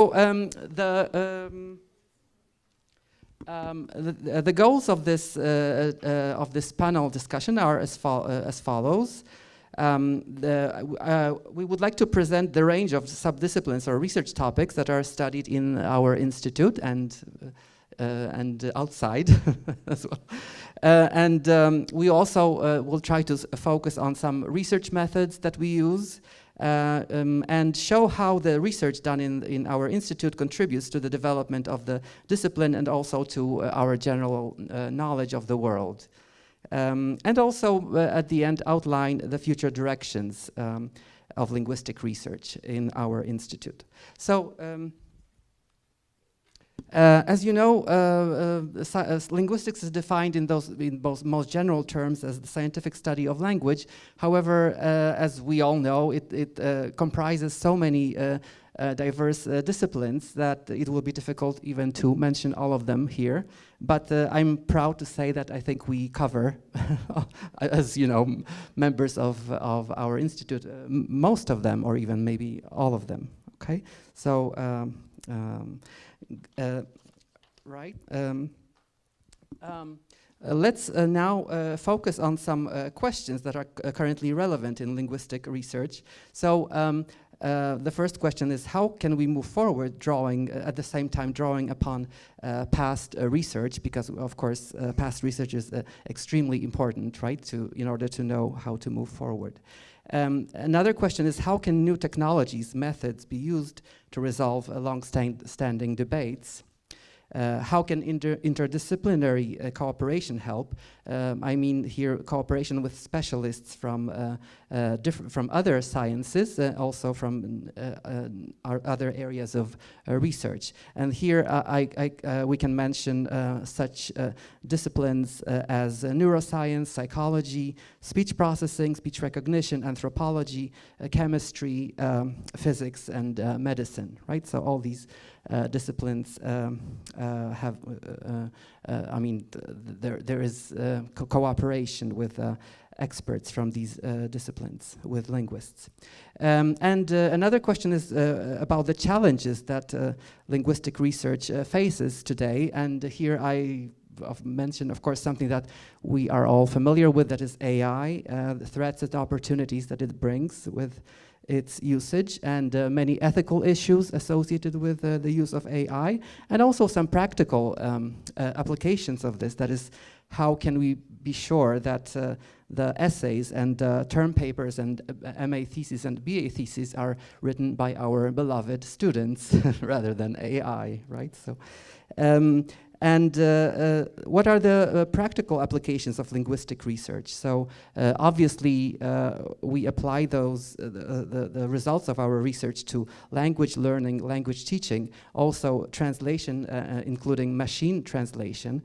The goals of this panel discussion are as follows. We would like to present the range of subdisciplines or research topics that are studied in our institute and outside as well. We also will try to focus on some research methods that we use and show how the research done in our institute contributes to the development of the discipline and also to our general knowledge of the world. And also at the end outline the future directions of linguistic research in our institute. So as you know, linguistics is defined in both most general terms as the scientific study of language. However, as we all know, it comprises so many diverse disciplines that it will be difficult even to mention all of them here. But I'm proud to say that I think we cover, as you know, members of our institute, most of them, or even maybe all of them. Okay, so. Let's now focus on some questions that are currently relevant in linguistic research. So the first question is, how can we move forward at the same time drawing upon past research, because of course past research is extremely important, right, in order to know how to move forward. Another question is, how can new technologies, methods be used to resolve long-standing debates? How can interdisciplinary cooperation help? I mean here cooperation with specialists from other sciences, also from our other areas of research. And here we can mention such disciplines as neuroscience, psychology, speech processing, speech recognition, anthropology, chemistry, physics, and medicine, right? So all these disciplines have, I mean, there is cooperation with experts from these disciplines, with linguists. And another question is about the challenges that linguistic research faces today. And here I've mentioned, of course, something that we are all familiar with, that is AI, the threats and opportunities that it brings with its usage, and many ethical issues associated with the use of AI, and also some practical applications of this. That is, how can we be sure that the essays and term papers and MA theses and BA theses are written by our beloved students rather than AI, right? So. What are the practical applications of linguistic research? So obviously we apply the results of our research to language learning, language teaching, also translation, including machine translation,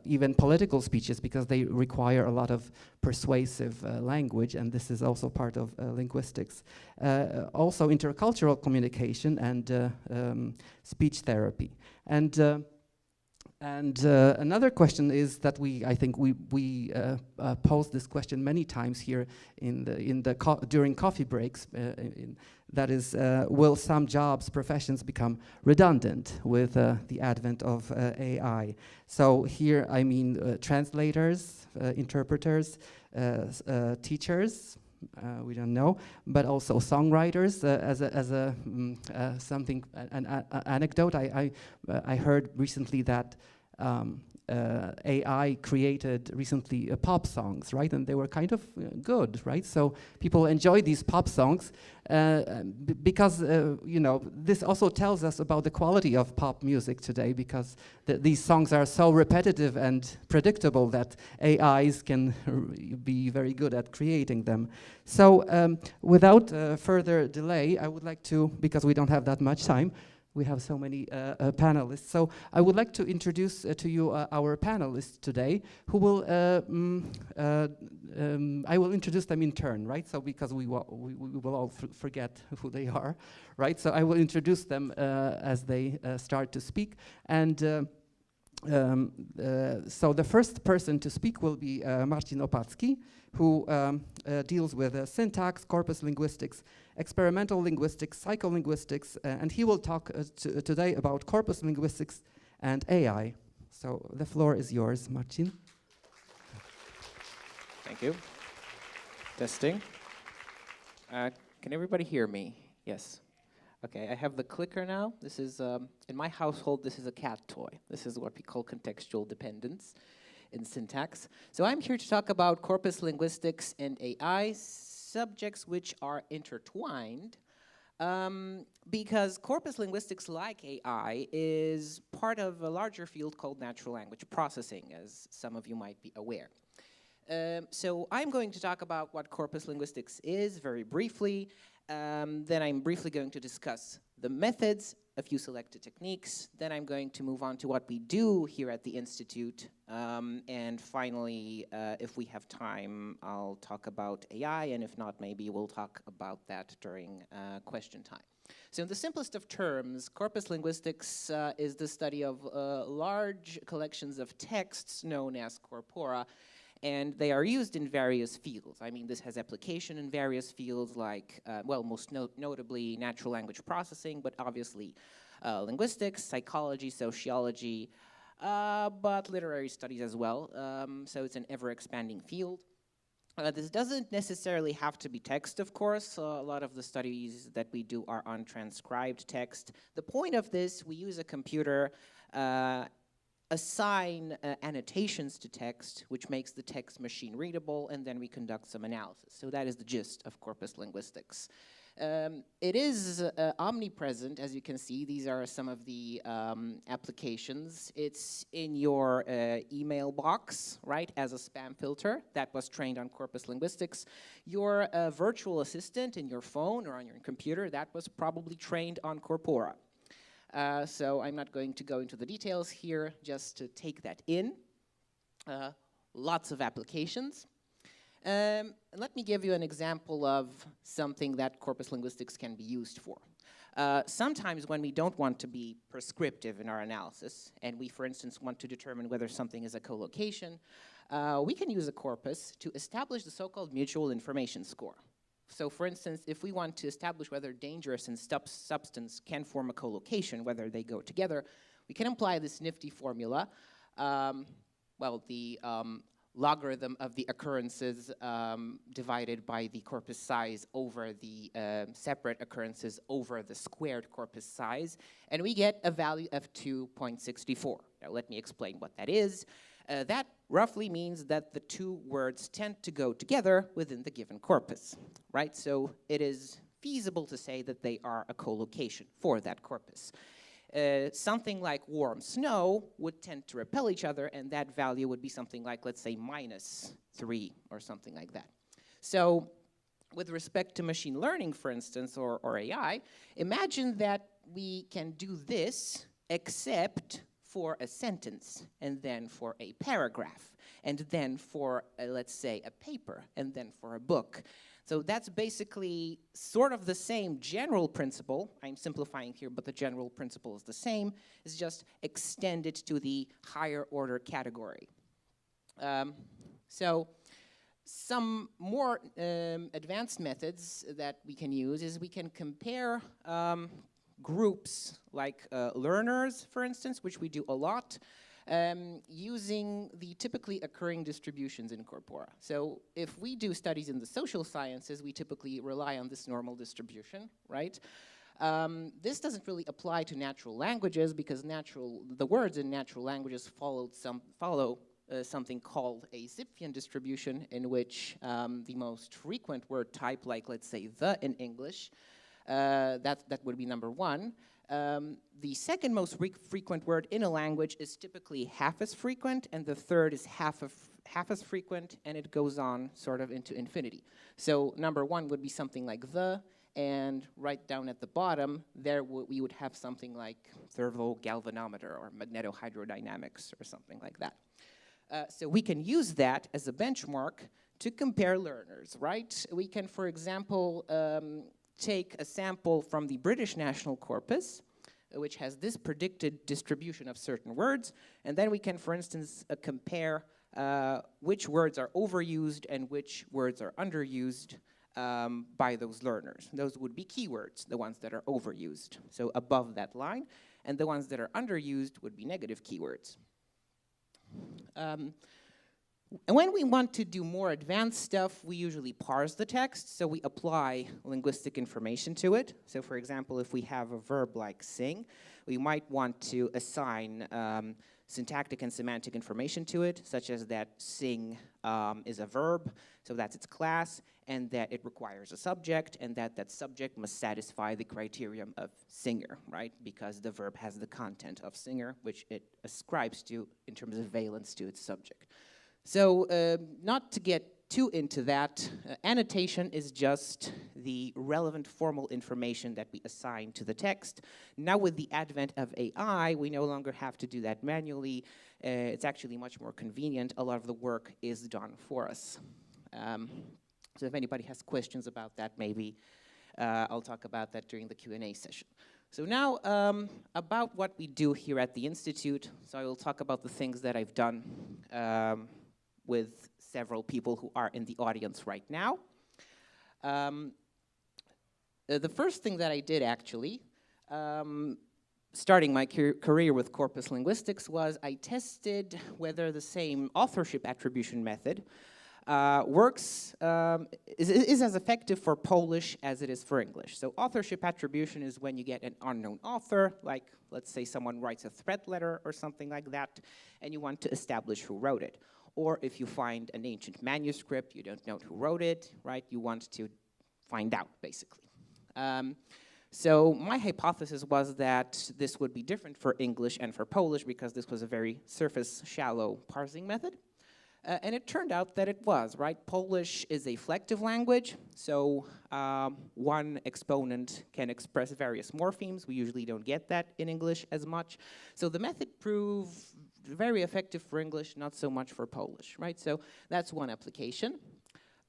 even political speeches, because they require a lot of persuasive language, and this is also part of linguistics. Also intercultural communication and speech therapy. And another question is that I think we posed this question many times here during coffee breaks. That is, will some jobs, professions become redundant with the advent of AI? So here I mean translators, interpreters, teachers. We don't know, but also songwriters. An anecdote, I heard recently that AI created recently pop songs, right? And they were kind of good, right? So people enjoy these pop songs because, you know, this also tells us about the quality of pop music today, because these songs are so repetitive and predictable that AIs can be very good at creating them. So without further delay, I would like to, because we don't have that much time, we have so many panelists. So I would like to introduce to you our panelists today, who will, I will introduce them in turn, right? So because we will all forget who they are, right? So I will introduce them as they start to speak. And So the first person to speak will be Marcin Opacki, who deals with syntax, corpus linguistics, experimental linguistics, psycholinguistics, and he will talk today about corpus linguistics and AI. So the floor is yours, Marcin. Thank you. Testing. Can everybody hear me? Yes. Okay, I have the clicker now. This is, in my household, this is a cat toy. This is what we call contextual dependence in syntax. So I'm here to talk about corpus linguistics and AI, subjects which are intertwined, because corpus linguistics, like AI, is part of a larger field called natural language processing, as some of you might be aware. So I'm going to talk about what corpus linguistics is very briefly. Then I'm briefly going to discuss the methods, a few selected techniques. Then I'm going to move on to what we do here at the Institute. And finally, if we have time, I'll talk about AI. And if not, maybe we'll talk about that during question time. So in the simplest of terms, corpus linguistics is the study of large collections of texts known as corpora. And they are used in various fields. I mean, this has application in various fields like, well, most notably natural language processing, but obviously linguistics, psychology, sociology, but literary studies as well. So it's an ever-expanding field. This doesn't necessarily have to be text, of course. A lot of the studies that we do are on transcribed text. The point of this, we use a computer, assign annotations to text, which makes the text machine readable, and then we conduct some analysis. So that is the gist of corpus linguistics. It is omnipresent, as you can see. These are some of the applications. It's in your email box, right, as a spam filter that was trained on corpus linguistics. Your virtual assistant in your phone or on your computer, that was probably trained on corpora. So I'm not going to go into the details here, just to take that in. Lots of applications. Let me give you an example of something that corpus linguistics can be used for. Sometimes when we don't want to be prescriptive in our analysis, and we, for instance, want to determine whether something is a collocation, we can use a corpus to establish the so-called mutual information score. So, for instance, if we want to establish whether dangerous and substance can form a collocation, whether they go together, we can apply this nifty formula. Well, the logarithm of the occurrences divided by the corpus size over the separate occurrences over the squared corpus size, and we get a value of 2.64. Now, let me explain what that is. That roughly means that the two words tend to go together within the given corpus, right? So it is feasible to say that they are a collocation for that corpus. Something like warm snow would tend to repel each other, and that value would be something like, let's say, -3 or something like that. So with respect to machine learning, for instance, or AI, imagine that we can do this except for a sentence, and then for a paragraph, and then for, let's say, a paper, and then for a book. So that's basically sort of the same general principle. I'm simplifying here, but the general principle is the same. It's just extended to the higher order category. So some more advanced methods that we can use is we can compare groups like learners, for instance, which we do a lot, using the typically occurring distributions in corpora. So if we do studies in the social sciences, we typically rely on this normal distribution, right? This doesn't really apply to natural languages because the words in natural languages follow something called a Zipfian distribution, in which the most frequent word type, like let's say the in English, that would be number one. The second most frequent word in a language is typically half as frequent, and the third is half as frequent, and it goes on sort of into infinity. So number one would be something like the, and right down at the bottom, there we would have something like thermogalvanometer or magnetohydrodynamics or something like that. So we can use that as a benchmark to compare learners, right? We can, for example, take a sample from the British National Corpus, which has this predicted distribution of certain words, and then we can, for instance, compare which words are overused and which words are underused by those learners. Those would be keywords, the ones that are overused, so above that line, and the ones that are underused would be negative keywords. And when we want to do more advanced stuff, we usually parse the text, so we apply linguistic information to it. So for example, if we have a verb like sing, we might want to assign syntactic and semantic information to it, such as that sing is a verb, so that's its class, and that it requires a subject, and that subject must satisfy the criterion of singer, right? Because the verb has the content of singer, which it ascribes to in terms of valence to its subject. So not to get too into that, annotation is just the relevant formal information that we assign to the text. Now with the advent of AI, we no longer have to do that manually. It's actually much more convenient. A lot of the work is done for us. So if anybody has questions about that, maybe I'll talk about that during the Q&A session. So now about what we do here at the Institute. So I will talk about the things that I've done with several people who are in the audience right now. The first thing that I did actually, starting my career with corpus linguistics, was I tested whether the same authorship attribution method is as effective for Polish as it is for English. So authorship attribution is when you get an unknown author, like let's say someone writes a threat letter or something like that, and you want to establish who wrote it. Or if you find an ancient manuscript, you don't know who wrote it, right? You want to find out, basically. So my hypothesis was that this would be different for English and for Polish because this was a very surface, shallow parsing method. And it turned out that it was, right? Polish is a flective language, so one exponent can express various morphemes. We usually don't get that in English as much. So the method proved very effective for English, not so much for Polish, right? So that's one application.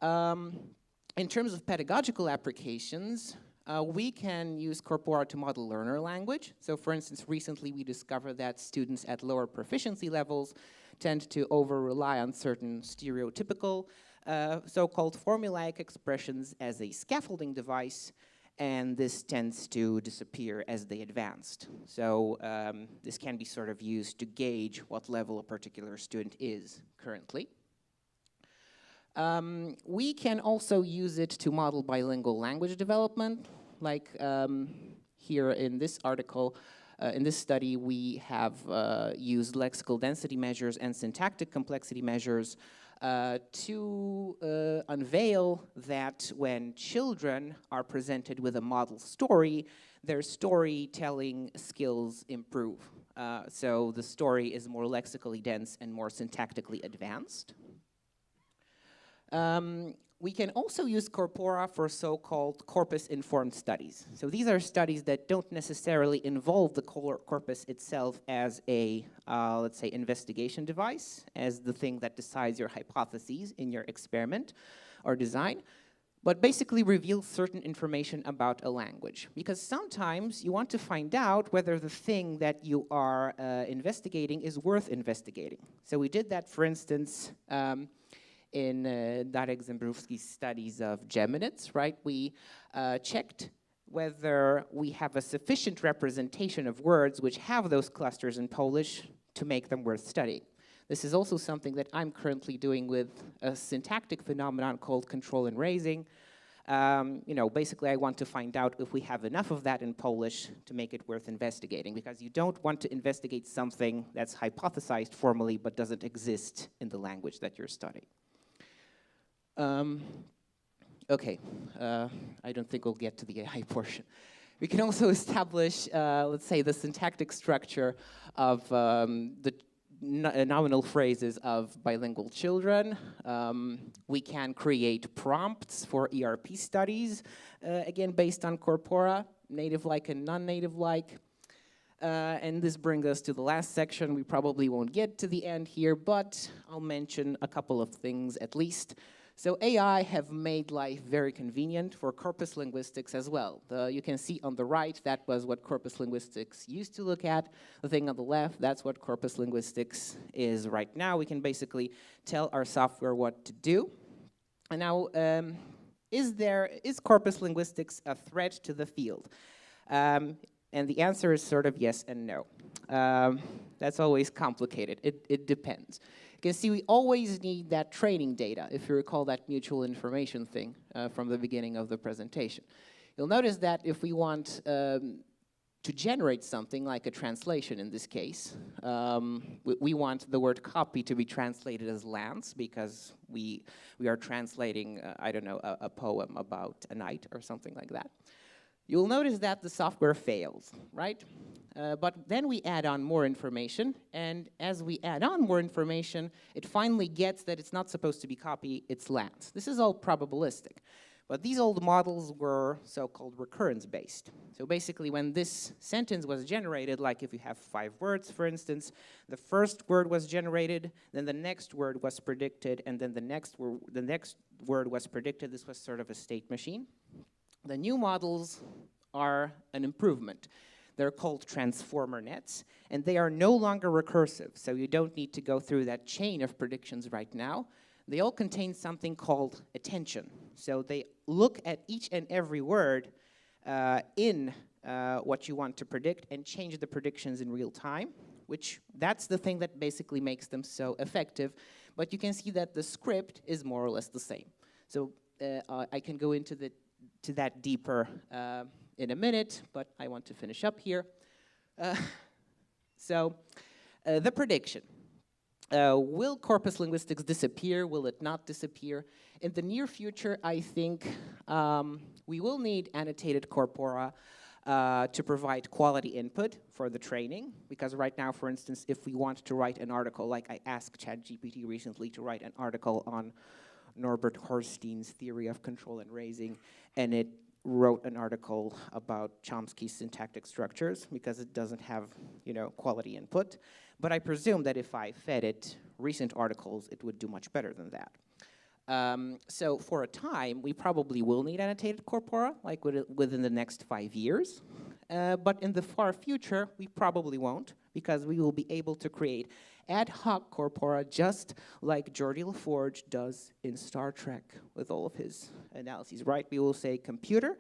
In terms of pedagogical applications, we can use corpora to model learner language. So for instance, recently we discovered that students at lower proficiency levels tend to over-rely on certain stereotypical so-called formulaic expressions as a scaffolding device, and this tends to disappear as they advanced. So this can be sort of used to gauge what level a particular student is currently. We can also use it to model bilingual language development, like here in this article. In this study, we have used lexical density measures and syntactic complexity measures to unveil that when children are presented with a model story, their storytelling skills improve. So the story is more lexically dense and more syntactically advanced. We can also use corpora for so-called corpus-informed studies. So these are studies that don't necessarily involve the corpus itself as a, let's say, investigation device, as the thing that decides your hypotheses in your experiment or design, but basically reveal certain information about a language. Because sometimes you want to find out whether the thing that you are investigating is worth investigating. So we did that, for instance, in Darek Zembrowski's studies of geminids, right? We checked whether we have a sufficient representation of words which have those clusters in Polish to make them worth studying. This is also something that I'm currently doing with a syntactic phenomenon called control and raising. You know, basically I want to find out if we have enough of that in Polish to make it worth investigating, because you don't want to investigate something that's hypothesized formally but doesn't exist in the language that you're studying. Okay, I don't think we'll get to the AI portion. We can also establish, let's say, the syntactic structure of the nominal phrases of bilingual children. We can create prompts for ERP studies, again, based on corpora, native-like and non-native-like. And this brings us to the last section. We probably won't get to the end here, but I'll mention a couple of things at least. So AI have made life very convenient for corpus linguistics as well. You can see on the right, that was what corpus linguistics used to look at. The thing on the left, that's what corpus linguistics is right now. We can basically tell our software what to do. And now, is corpus linguistics a threat to the field? And the answer is sort of yes and no. That's always complicated. It depends. You can see we always need that training data, if you recall that mutual information thing from the beginning of the presentation. You'll notice that if we want to generate something like a translation in this case, we want the word copy to be translated as Lance because we are translating, I don't know, a poem about a knight or something like that. You'll notice that the software fails, right? But then we add on more information, and as we add on more information, it finally gets that it's not supposed to be copy, it's Lance. This is all probabilistic. But these old models were so-called recurrence-based. So basically, when this sentence was generated, like if you have 5 words, for instance, the first word was generated, then the next word was predicted, and then the next word was predicted. This was sort of a state machine. The new models are an improvement. They're called transformer nets, and they are no longer recursive, so you don't need to go through that chain of predictions right now. They all contain something called attention. So they look at each and every word in what you want to predict and change the predictions in real time, which that's the thing that basically makes them so effective. But you can see that the script is more or less the same. So I can go into that deeper in a minute, but I want to finish up here. The prediction. Will corpus linguistics disappear? Will it not disappear? In the near future, I think we will need annotated corpora to provide quality input for the training, because right now, for instance, if we want to write an article, like I asked ChatGPT recently to write an article on Norbert Horstein's theory of control and raising, and it wrote an article about Chomsky's syntactic structures because it doesn't have, quality input. But I presume that if I fed it recent articles, it would do much better than that. So for a time, we probably will need annotated corpora, like within the next 5 years. But in the far future, we probably won't, because we will be able to create ad hoc corpora just like Geordi LaForge does in Star Trek with all of his analyses, right? We will say, computer,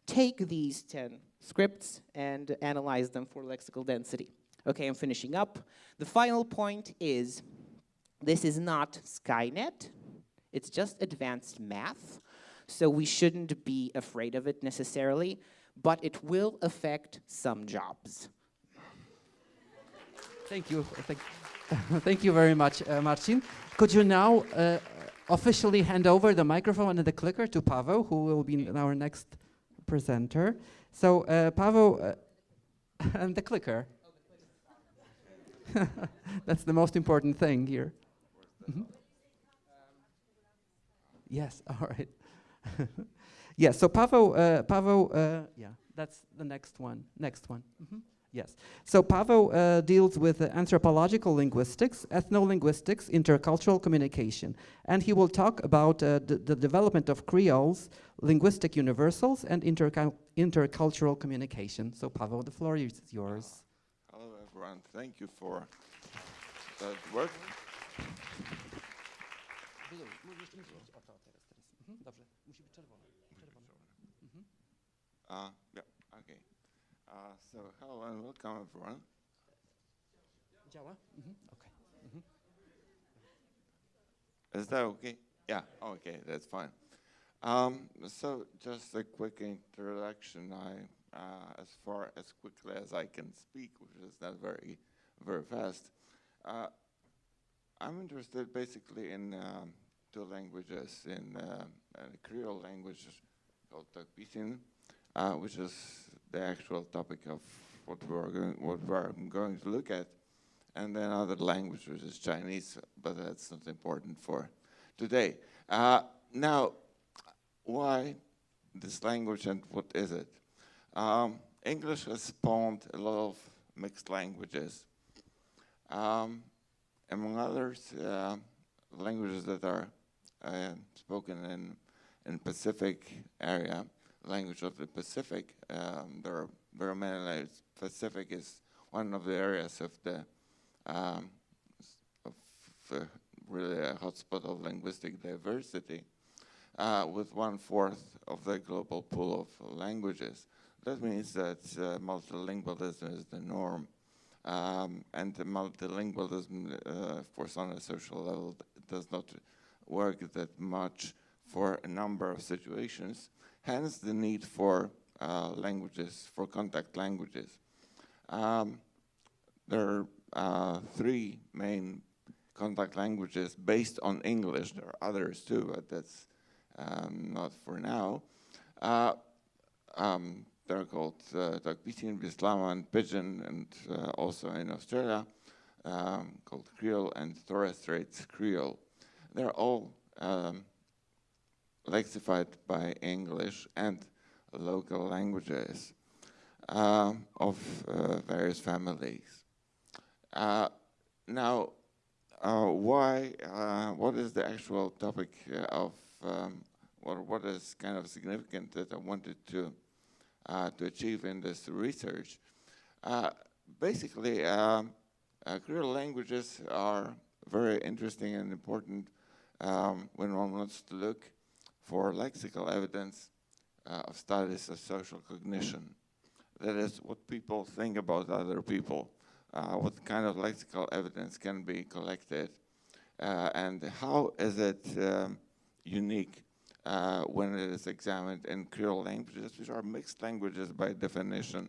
take these 10 scripts and analyze them for lexical density. Okay, I'm finishing up. The final point is, this is not Skynet. It's just advanced math. So we shouldn't be afraid of it necessarily, but it will affect some jobs. Thank you. Thank you very much, Marcin. Could you now officially hand over the microphone and the clicker to Paweł, who will be our next presenter. So Paweł, and the clicker. That's the most important thing here. Mm-hmm. Yes, all right. Yes, so Paweł, yeah, that's the next one. Mm-hmm. Yes. So Paweł deals with anthropological linguistics, ethno-linguistics, intercultural communication. And he will talk about the development of creoles, linguistic universals, and intercultural communication. So Paweł, the floor is yours. Hello, everyone. Thank you for that work. Yeah, okay. So hello and welcome, everyone. Okay. Is that okay? Yeah, okay, that's fine. So just a quick introduction. As far as quickly as I can speak, which is not very, very fast. I'm interested basically in two languages, in a Creole language called Tokpisin, which is the actual topic of what we're going to look at, and then another language which is Chinese, but that's not important for today. Now, why this language and what is it? English has spawned a lot of mixed languages. Among others, languages that are spoken in Pacific area, language of the Pacific. There are very many languages. Pacific is one of the areas of the really a hotspot of linguistic diversity, with 1/4 of the global pool of languages. That means that multilingualism is the norm. And the multilingualism, of course, on a social level, does not work that much for a number of situations. Hence, the need for languages, for contact languages. There are 3 main contact languages based on English. There are others too, but that's not for now. They're called Takbisin, Bislama, and Pidgin, and also in Australia called Creole and Torres Straits Creole. They're all lexified by English and local languages of various families. Now, what is the actual topic of, or what is kind of significant that I wanted to achieve in this research? Basically, Creole languages are very interesting and important when one wants to look for lexical evidence of studies of social cognition. That is, what people think about other people, what kind of lexical evidence can be collected, and how is it unique when it is examined in Creole languages, which are mixed languages by definition.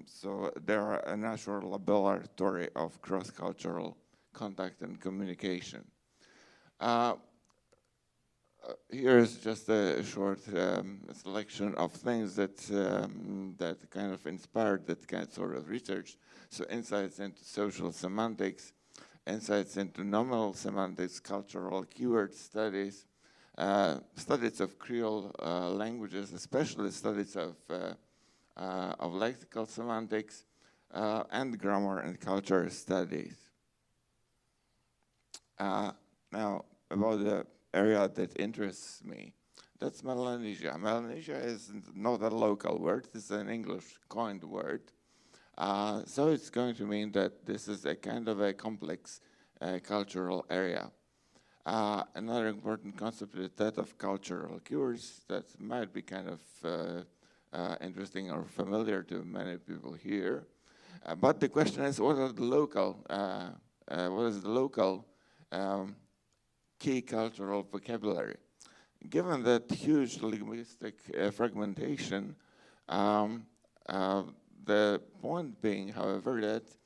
So they are a natural laboratory of cross-cultural contact and communication. Here's just a short selection of things that that kind of inspired that kind sort of research. So insights into social semantics, insights into nominal semantics, cultural keyword studies, studies of Creole languages, especially studies of lexical semantics, and grammar and culture studies. Now, about the area that interests me, that's Melanesia. Melanesia is not a local word, it's an English coined word. So it's going to mean that this is a kind of a complex cultural area. Another important concept is that of cultural cures that might be kind of interesting or familiar to many people here. But the question is, what is the local key cultural vocabulary? Given that huge linguistic fragmentation, the point being, however, that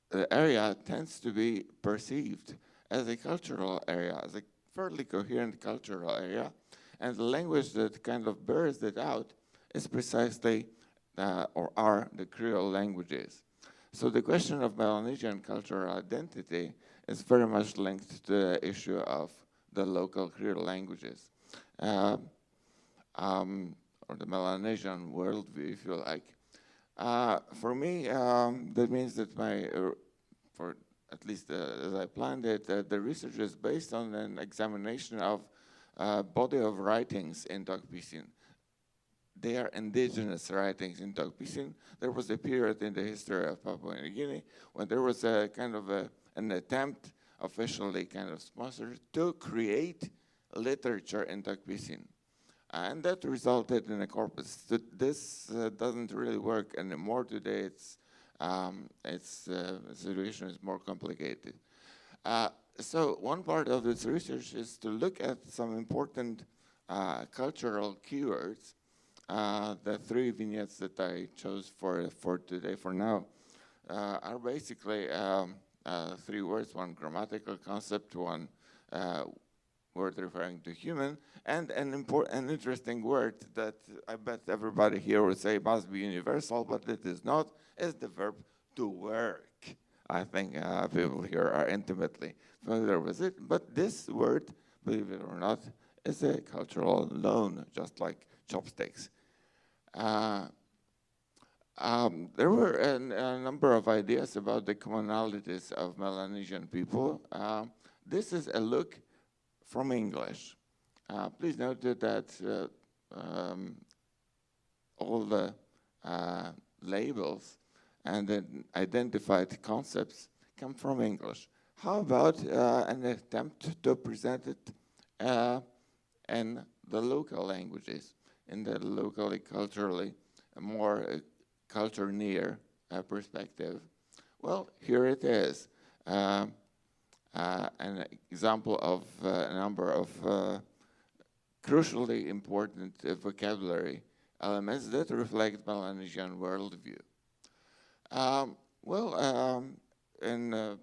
the area tends to be perceived as a cultural area, as a fairly coherent cultural area, and the language that kind of bears that out is precisely, or are, the Creole languages. So the question of Melanesian cultural identity is very much linked to the issue of the local Creole languages, or the Melanesian worldview, if you like. For me, that means that for at least as I planned it, the research is based on an examination of body of writings in Tokpisin. They are indigenous writings in Tokpisin. There was a period in the history of Papua New Guinea when there was a kind of an attempt, officially kind of sponsored, to create literature in Tokpisin. And that resulted in a corpus. This doesn't really work anymore today. Its situation is more complicated. So one part of this research is to look at some important cultural keywords. The 3 vignettes that I chose for today, for now, are basically 3 words: one grammatical concept, one word referring to human, and an interesting word that I bet everybody here would say must be universal, but it is not, is the verb to work. I think people here are intimately familiar with it, but this word, believe it or not, is a cultural loan, just like chopsticks. There were a number of ideas about the commonalities of Melanesian people. This is a look from English. Please note that all the labels and the identified concepts come from English. How about an attempt to present it in the local languages, in the locally, culturally, more culture-near perspective? Well, here it is. An example of a number of crucially important vocabulary elements that reflect Melanesian worldview. In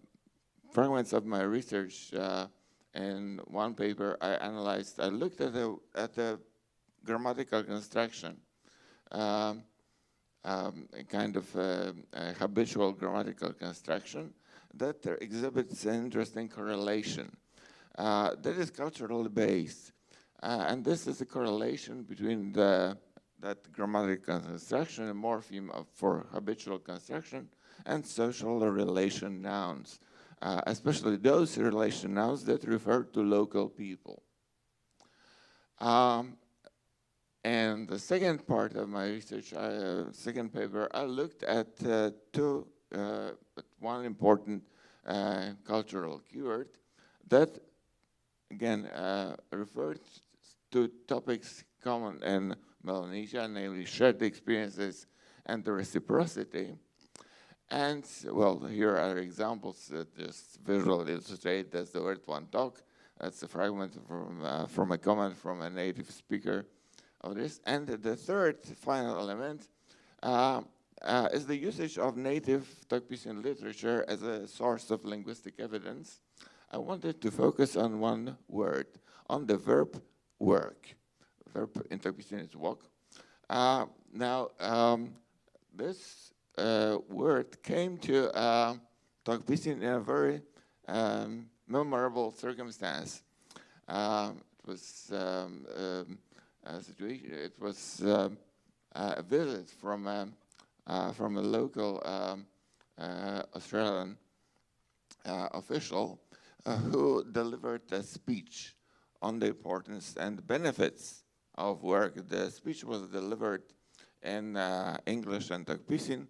fragments of my research, in one paper I looked at the grammatical construction, a kind of a habitual grammatical construction that exhibits an interesting correlation that is culturally based. And this is a correlation between that grammatical construction, a morpheme for habitual construction, and social relation nouns, especially those relation nouns that refer to local people. And the second part of my research, second paper, I looked at one important cultural keyword that, again, referred to topics common in Melanesia, namely shared experiences and the reciprocity. And, well, here are examples that just visually illustrate. That's the word one talk. That's a fragment from a comment from a native speaker of this. And the third final element is the usage of native Tokpisian literature as a source of linguistic evidence. I wanted to focus on one word, on the verb work. Verb in Tokpisian is walk. This word came to Tokpisian in a very memorable circumstance. It was a situation. It was a visit from a local Australian official who delivered a speech on the importance and benefits of work. The speech was delivered in English and Tokpisian.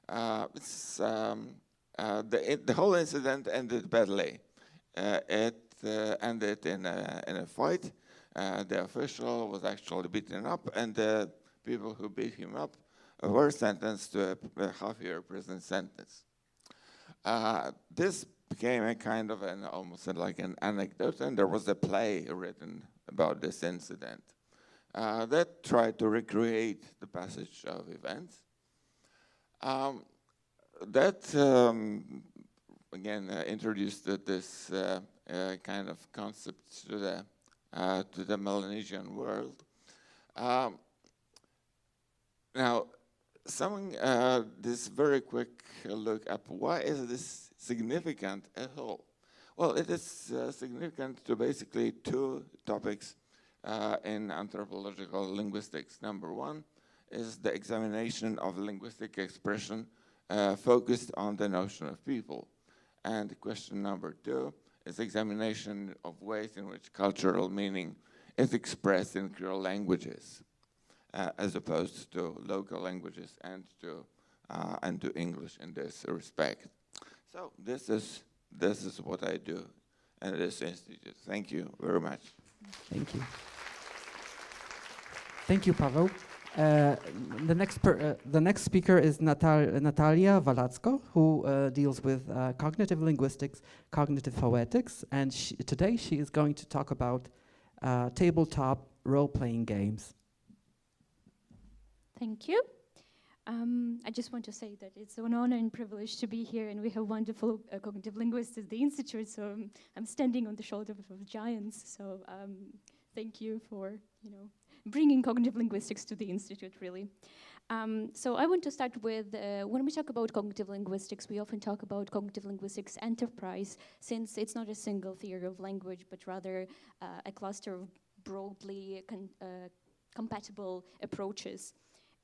The whole incident ended badly. It ended in a fight. The official was actually beaten up, and the people who beat him up were sentenced to a half-year prison sentence. This became a kind of almost like an anecdote, and there was a play written about this incident that tried to recreate the passage of events. Again, introduced this kind of concept to the Melanesian world. Now, this very quick look up, why is this significant at all? Well, it is significant to basically two topics in anthropological linguistics. Number one is the examination of linguistic expression focused on the notion of people. And question number two is examination of ways in which cultural meaning is expressed in Creole languages, as opposed to local languages and to English in this respect. So this is what I do at this institute. Thank you very much. Thank you. Thank you, Paweł. The next speaker is Natalia Walacko, who deals with cognitive linguistics, cognitive poetics, and today she is going to talk about tabletop role-playing games. Thank you. I just want to say that it's an honor and privilege to be here, and we have wonderful cognitive linguists at the Institute, so I'm standing on the shoulders of giants, so thank you for, bringing cognitive linguistics to the Institute, really. So I want to start with, when we talk about cognitive linguistics, we often talk about cognitive linguistics enterprise, since it's not a single theory of language, but rather a cluster of broadly compatible approaches.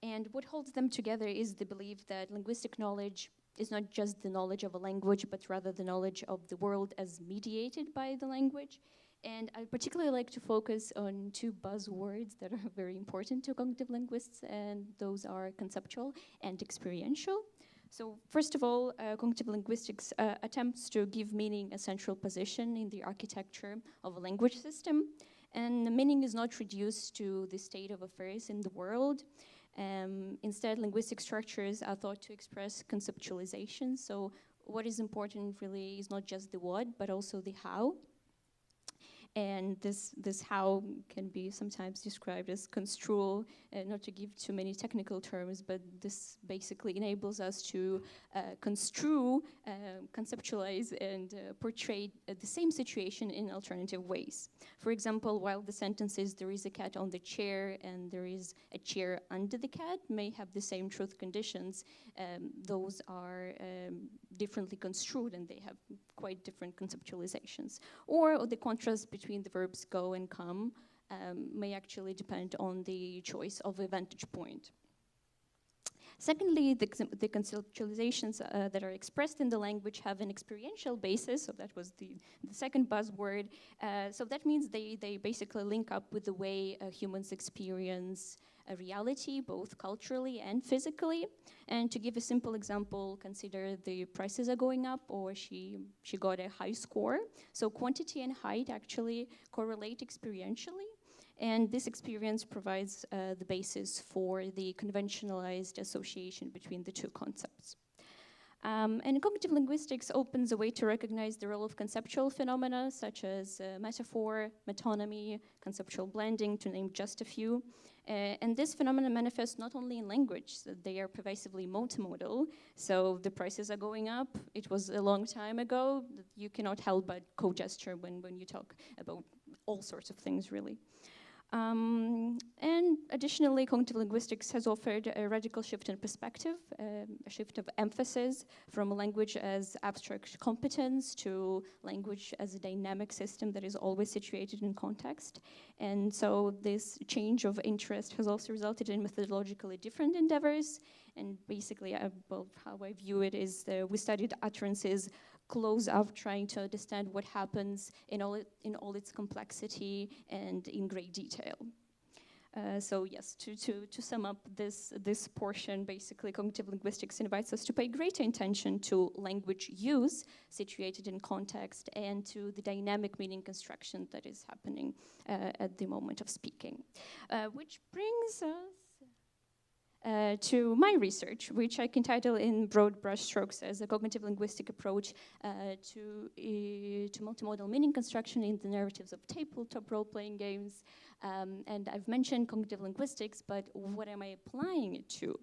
And what holds them together is the belief that linguistic knowledge is not just the knowledge of a language, but rather the knowledge of the world as mediated by the language. And I particularly like to focus on two buzzwords that are very important to cognitive linguists, and those are conceptual and experiential. So first of all, cognitive linguistics attempts to give meaning a central position in the architecture of a language system. And the meaning is not reduced to the state of affairs in the world. Instead, linguistic structures are thought to express conceptualization. So what is important really is not just the what, but also the how. And this how can be sometimes described as construal, not to give too many technical terms, but this basically enables us to construe, conceptualize, and portray the same situation in alternative ways. For example, while the sentences "there is a cat on the chair" and "there is a chair under the cat" may have the same truth conditions, those are differently construed and they have quite different conceptualizations. Or the contrast between the verbs go and come may actually depend on the choice of a vantage point. Secondly, the conceptualizations that are expressed in the language have an experiential basis, so that was the second buzzword. So that means they basically link up with the way humans experience a reality, both culturally and physically. And to give a simple example, consider the prices are going up, or she got a high score. So quantity and height actually correlate experientially. And this experience provides the basis for the conventionalized association between the two concepts. And cognitive linguistics opens a way to recognize the role of conceptual phenomena, such as metaphor, metonymy, conceptual blending, to name just a few. And this phenomena manifests not only in language, so they are pervasively multimodal. So the prices are going up. It was a long time ago. You cannot help but co-gesture when you talk about all sorts of things, really. And additionally, cognitive linguistics has offered a radical shift in perspective, a shift of emphasis from language as abstract competence to language as a dynamic system that is always situated in context. And so this change of interest has also resulted in methodologically different endeavors. And basically, well, how I view it is we studied utterances close up, trying to understand what happens in all its complexity and in great detail. So yes, to sum up this portion, basically cognitive linguistics invites us to pay greater attention to language use situated in context and to the dynamic meaning construction that is happening at the moment of speaking. Which brings us to my research, which I can title in broad brushstrokes as a cognitive linguistic approach to multimodal meaning construction in the narratives of tabletop role-playing games. And I've mentioned cognitive linguistics, but what am I applying it to?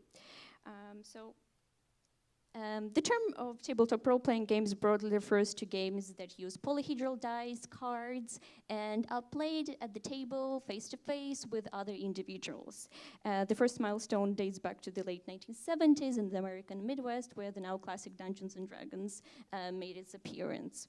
The term of tabletop role-playing games broadly refers to games that use polyhedral dice, cards, and are played at the table, face-to-face, with other individuals. The first milestone dates back to the late 1970s in the American Midwest, where the now classic Dungeons & Dragons made its appearance.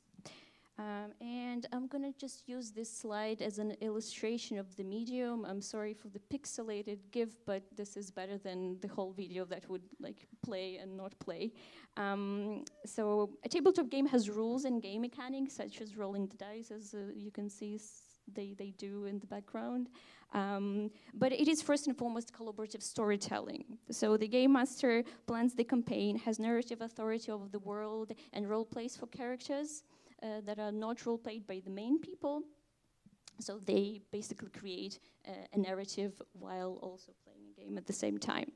And I'm gonna just use this slide as an illustration of the medium. I'm sorry for the pixelated GIF, but this is better than the whole video that would like play and not play. So a tabletop game has rules and game mechanics, such as rolling the dice, as you can see they do in the background. But it is first and foremost collaborative storytelling. So the game master plans the campaign, has narrative authority over the world, and role plays for characters that are not role-played by the main people. So they basically create a narrative while also playing a game at the same time.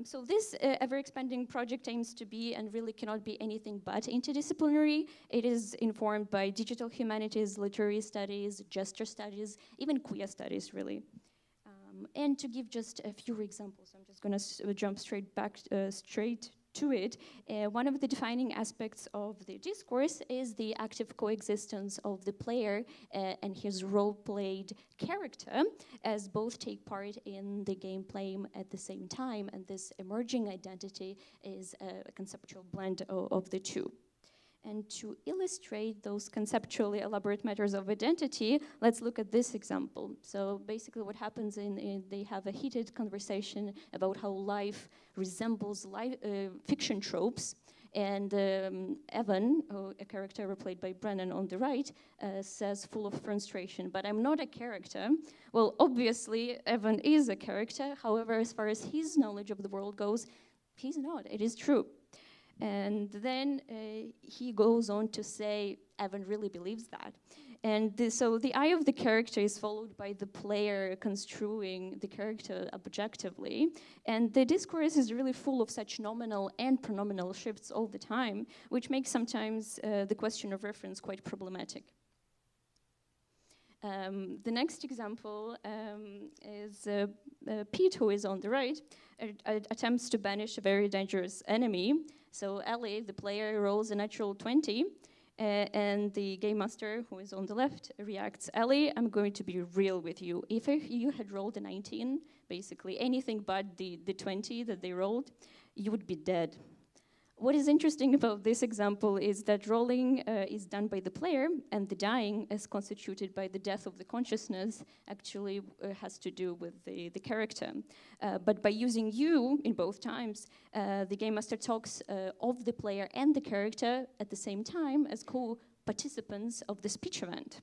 So this ever-expanding project aims to be and really cannot be anything but interdisciplinary. It is informed by digital humanities, literary studies, gesture studies, even queer studies, really. And to give just a few examples, I'm just gonna jump straight to it. One of the defining aspects of the discourse is the active coexistence of the player and his role-played character, as both take part in the gameplay at the same time, and this emerging identity is a conceptual blend of the two. And to illustrate those conceptually elaborate matters of identity, let's look at this example. So basically what happens they have a heated conversation about how life resembles fiction tropes. And Evan, a character played by Brennan on the right, says full of frustration, but I'm not a character. Well, obviously, Evan is a character. However, as far as his knowledge of the world goes, he's not. It is true. And then he goes on to say, Evan really believes that. And so the eye of the character is followed by the player construing the character objectively. And the discourse is really full of such nominal and pronominal shifts all the time, which makes sometimes the question of reference quite problematic. The next example is Pete, who is on the right, attempts to banish a very dangerous enemy. So Ellie, the player, rolls a natural 20, and the game master, who is on the left, reacts, Ellie, I'm going to be real with you. If you had rolled a 19, basically anything but the 20 that they rolled, you would be dead. What is interesting about this example is that rolling is done by the player, and the dying, as constituted by the death of the consciousness, actually has to do with the character. But by using you in both times, the game master talks of the player and the character at the same time as co-participants of the speech event.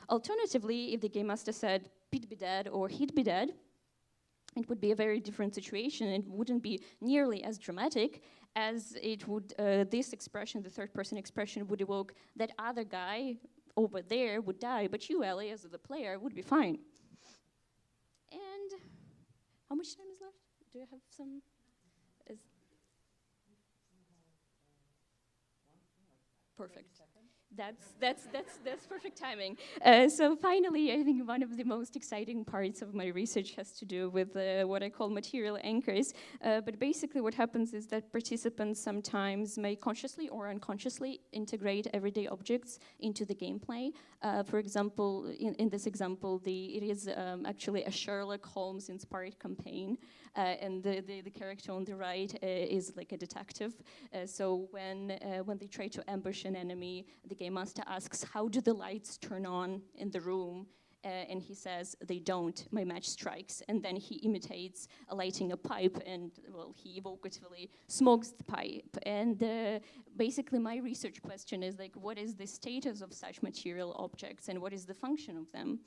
Alternatively, if the game master said, Pete be dead or he'd be dead, it would be a very different situation. It wouldn't be nearly as dramatic as it would, this expression, the third person expression, would evoke that other guy over there would die, but you, Ellie, as the player, would be fine. And how much time is left? Do you have some? Perfect. That's perfect timing. So finally, I think one of the most exciting parts of my research has to do with what I call material anchors. But basically what happens is that participants sometimes may consciously or unconsciously integrate everyday objects into the gameplay. For example, in this example, it is actually a Sherlock Holmes-inspired campaign. And the character on the right is like a detective. So when they try to ambush an enemy, the game master asks, how do the lights turn on in the room? And he says, they don't, my match strikes. And then he imitates lighting a pipe, and well, he evocatively smokes the pipe. And basically my research question is like, what is the status of such material objects and what is the function of them?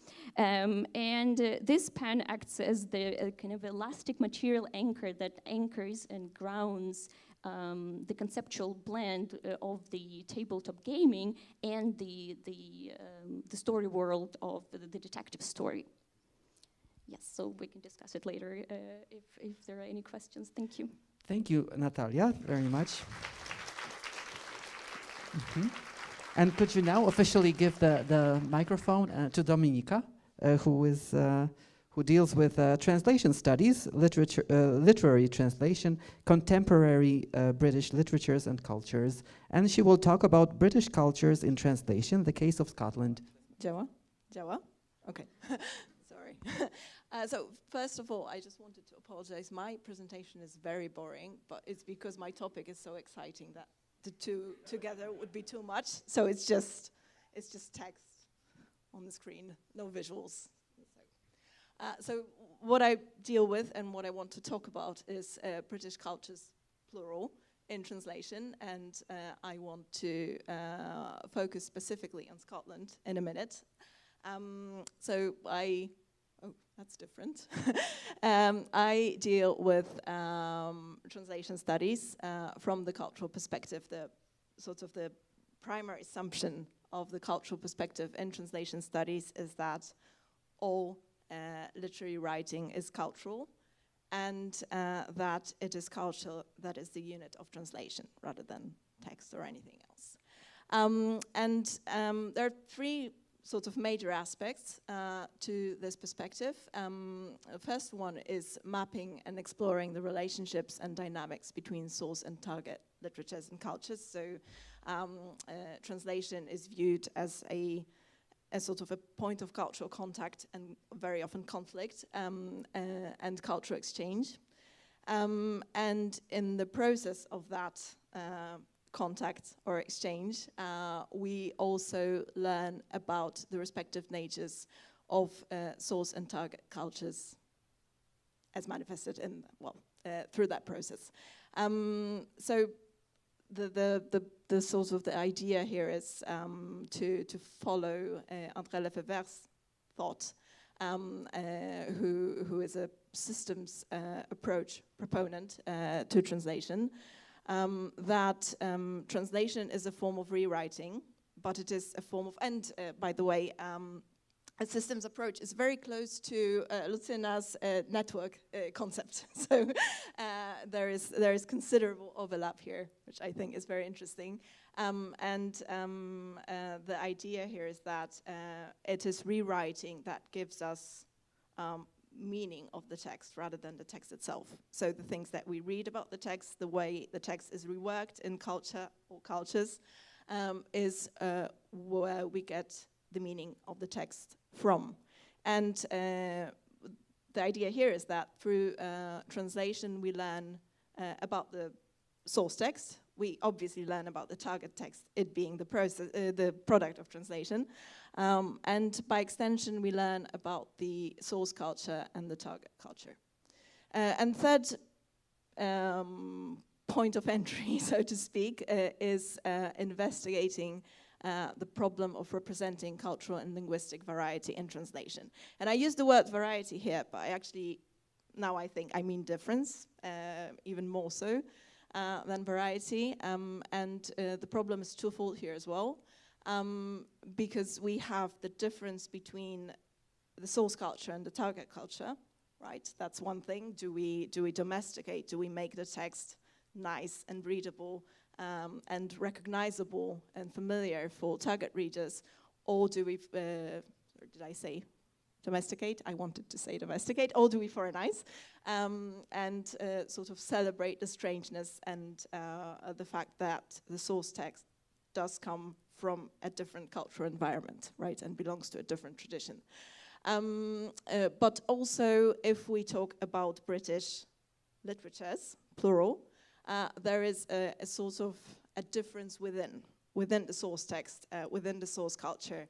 This pen acts as the kind of elastic material anchor that anchors and grounds the conceptual blend of the tabletop gaming and the story world of the detective story. Yes, so we can discuss it later if there are any questions. Thank you. Thank you, Natalia, very much. And could you now officially give the microphone to Dominika, who deals with translation studies, literary translation, contemporary British literatures and cultures. And she will talk about British cultures in translation, the case of Scotland. Działa? Okay. Sorry. So first of all, I just wanted to apologize. My presentation is very boring, but it's because my topic is so exciting that the two together would be too much. So it's just text on the screen, no visuals. So what I deal with and what I want to talk about is British cultures, plural, in translation, and I want to focus specifically on Scotland in a minute. That's different. I deal with translation studies from the cultural perspective. The primary assumption of the cultural perspective in translation studies is that all literary writing is cultural, and that it is culture that is the unit of translation rather than text or anything else. There are three sort of major aspects to this perspective. The first one is mapping and exploring the relationships and dynamics between source and target literatures and cultures. So translation is viewed as a sort of a point of cultural contact and very often conflict and cultural exchange. And in the process of that contact or exchange, we also learn about the respective natures of source and target cultures as manifested in, through that process. So the sort of the idea here is to follow André Lefever's thought, who is a systems approach proponent to translation, that translation is a form of rewriting, but it is a form of, and by the way, a systems approach is very close to Lucina's network concept. So there is considerable overlap here, which I think is very interesting. The idea here is that it is rewriting that gives us meaning of the text rather than the text itself. So the things that we read about the text, the way the text is reworked in culture or cultures, is where we get the meaning of the text from. And the idea here is that through translation we learn about the source text. We obviously learn about the target text, it being the process, the product of translation. And by extension we learn about the source culture and the target culture. And third point of entry, so to speak, is investigating the problem of representing cultural and linguistic variety in translation. And I use the word variety here, but I actually, now I think I mean difference, even more so than variety. The problem is twofold here as well, because we have the difference between the source culture and the target culture, right? That's one thing. Do we domesticate? Do we make the text nice and readable and recognizable and familiar for target readers, or do we, or did I say domesticate? I wanted to say domesticate, or do we foreignize and sort of celebrate the strangeness and the fact that the source text does come from a different cultural environment, right, and belongs to a different tradition. But also, if we talk about British literatures, plural, there is a sort of a difference within the source text, within the source culture.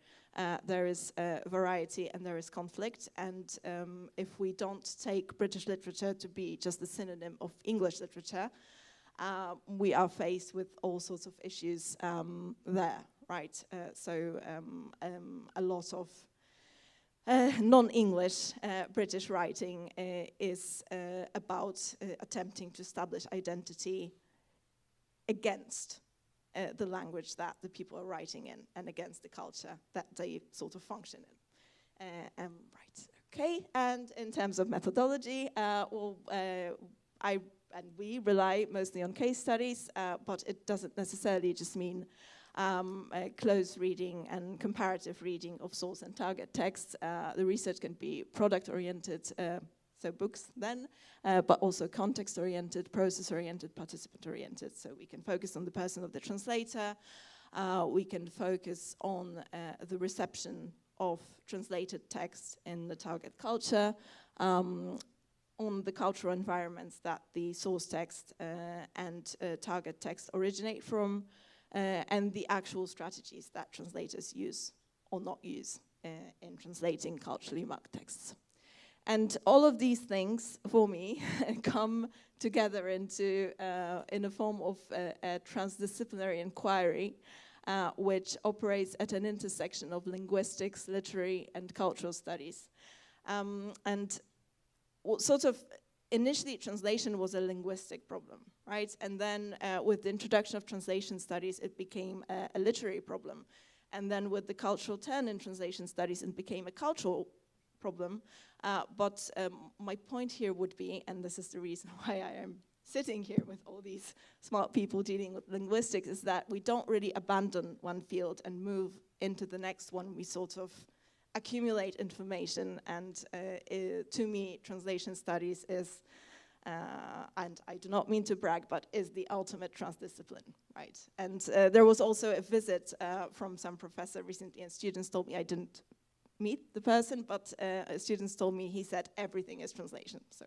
There is variety and there is conflict, and if we don't take British literature to be just a synonym of English literature, we are faced with all sorts of issues there, right? A lot of non-English British writing is about attempting to establish identity against the language that the people are writing in and against the culture that they sort of function in. Right, okay, and in terms of methodology, we rely mostly on case studies, but it doesn't necessarily just mean close reading and comparative reading of source and target texts. The research can be product-oriented, so books then, but also context-oriented, process-oriented, participant-oriented. So we can focus on the person of the translator, we can focus on the reception of translated text in the target culture, on the cultural environments that the source text and target text originate from, and the actual strategies that translators use or not use in translating culturally marked texts. And all of these things, for me, come together into in a form of a transdisciplinary inquiry, which operates at an intersection of linguistics, literary, and cultural studies. And sort of initially, translation was a linguistic problem, right? And then with the introduction of translation studies, it became a literary problem. And then with the cultural turn in translation studies, it became a cultural problem. But my point here would be, and this is the reason why I am sitting here with all these smart people dealing with linguistics, is that we don't really abandon one field and move into the next one. We sort of accumulate information, and to me, translation studies is, and I do not mean to brag, but is the ultimate transdiscipline, right? And there was also a visit from some professor recently, and students told me, I didn't meet the person, but students told me, he said everything is translation. So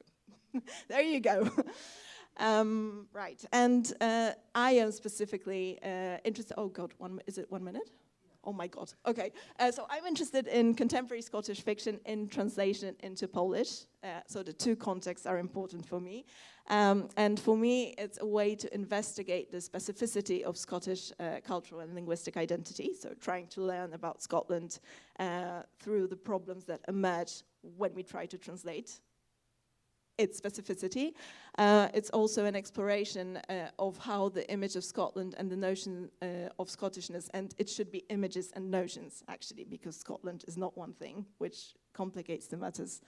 there you go. Right, and I am specifically interested. Oh God, is it 1 minute? Oh my God. Okay, so I'm interested in contemporary Scottish fiction in translation into Polish. So the two contexts are important for me. And for me, it's a way to investigate the specificity of Scottish cultural and linguistic identity. So trying to learn about Scotland through the problems that emerge when we try to translate its specificity. It's also an exploration of how the image of Scotland and the notion of Scottishness, and it should be images and notions, actually, because Scotland is not one thing, which complicates the matters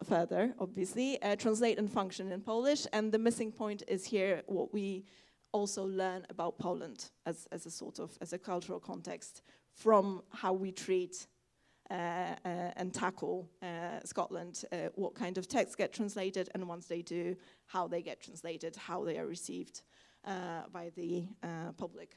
further, obviously. Translate and function in Polish, and the missing point is here what we also learn about Poland as a sort of, as a cultural context from how we treat and tackle Scotland, what kind of texts get translated, and once they do, how they get translated, how they are received by the public.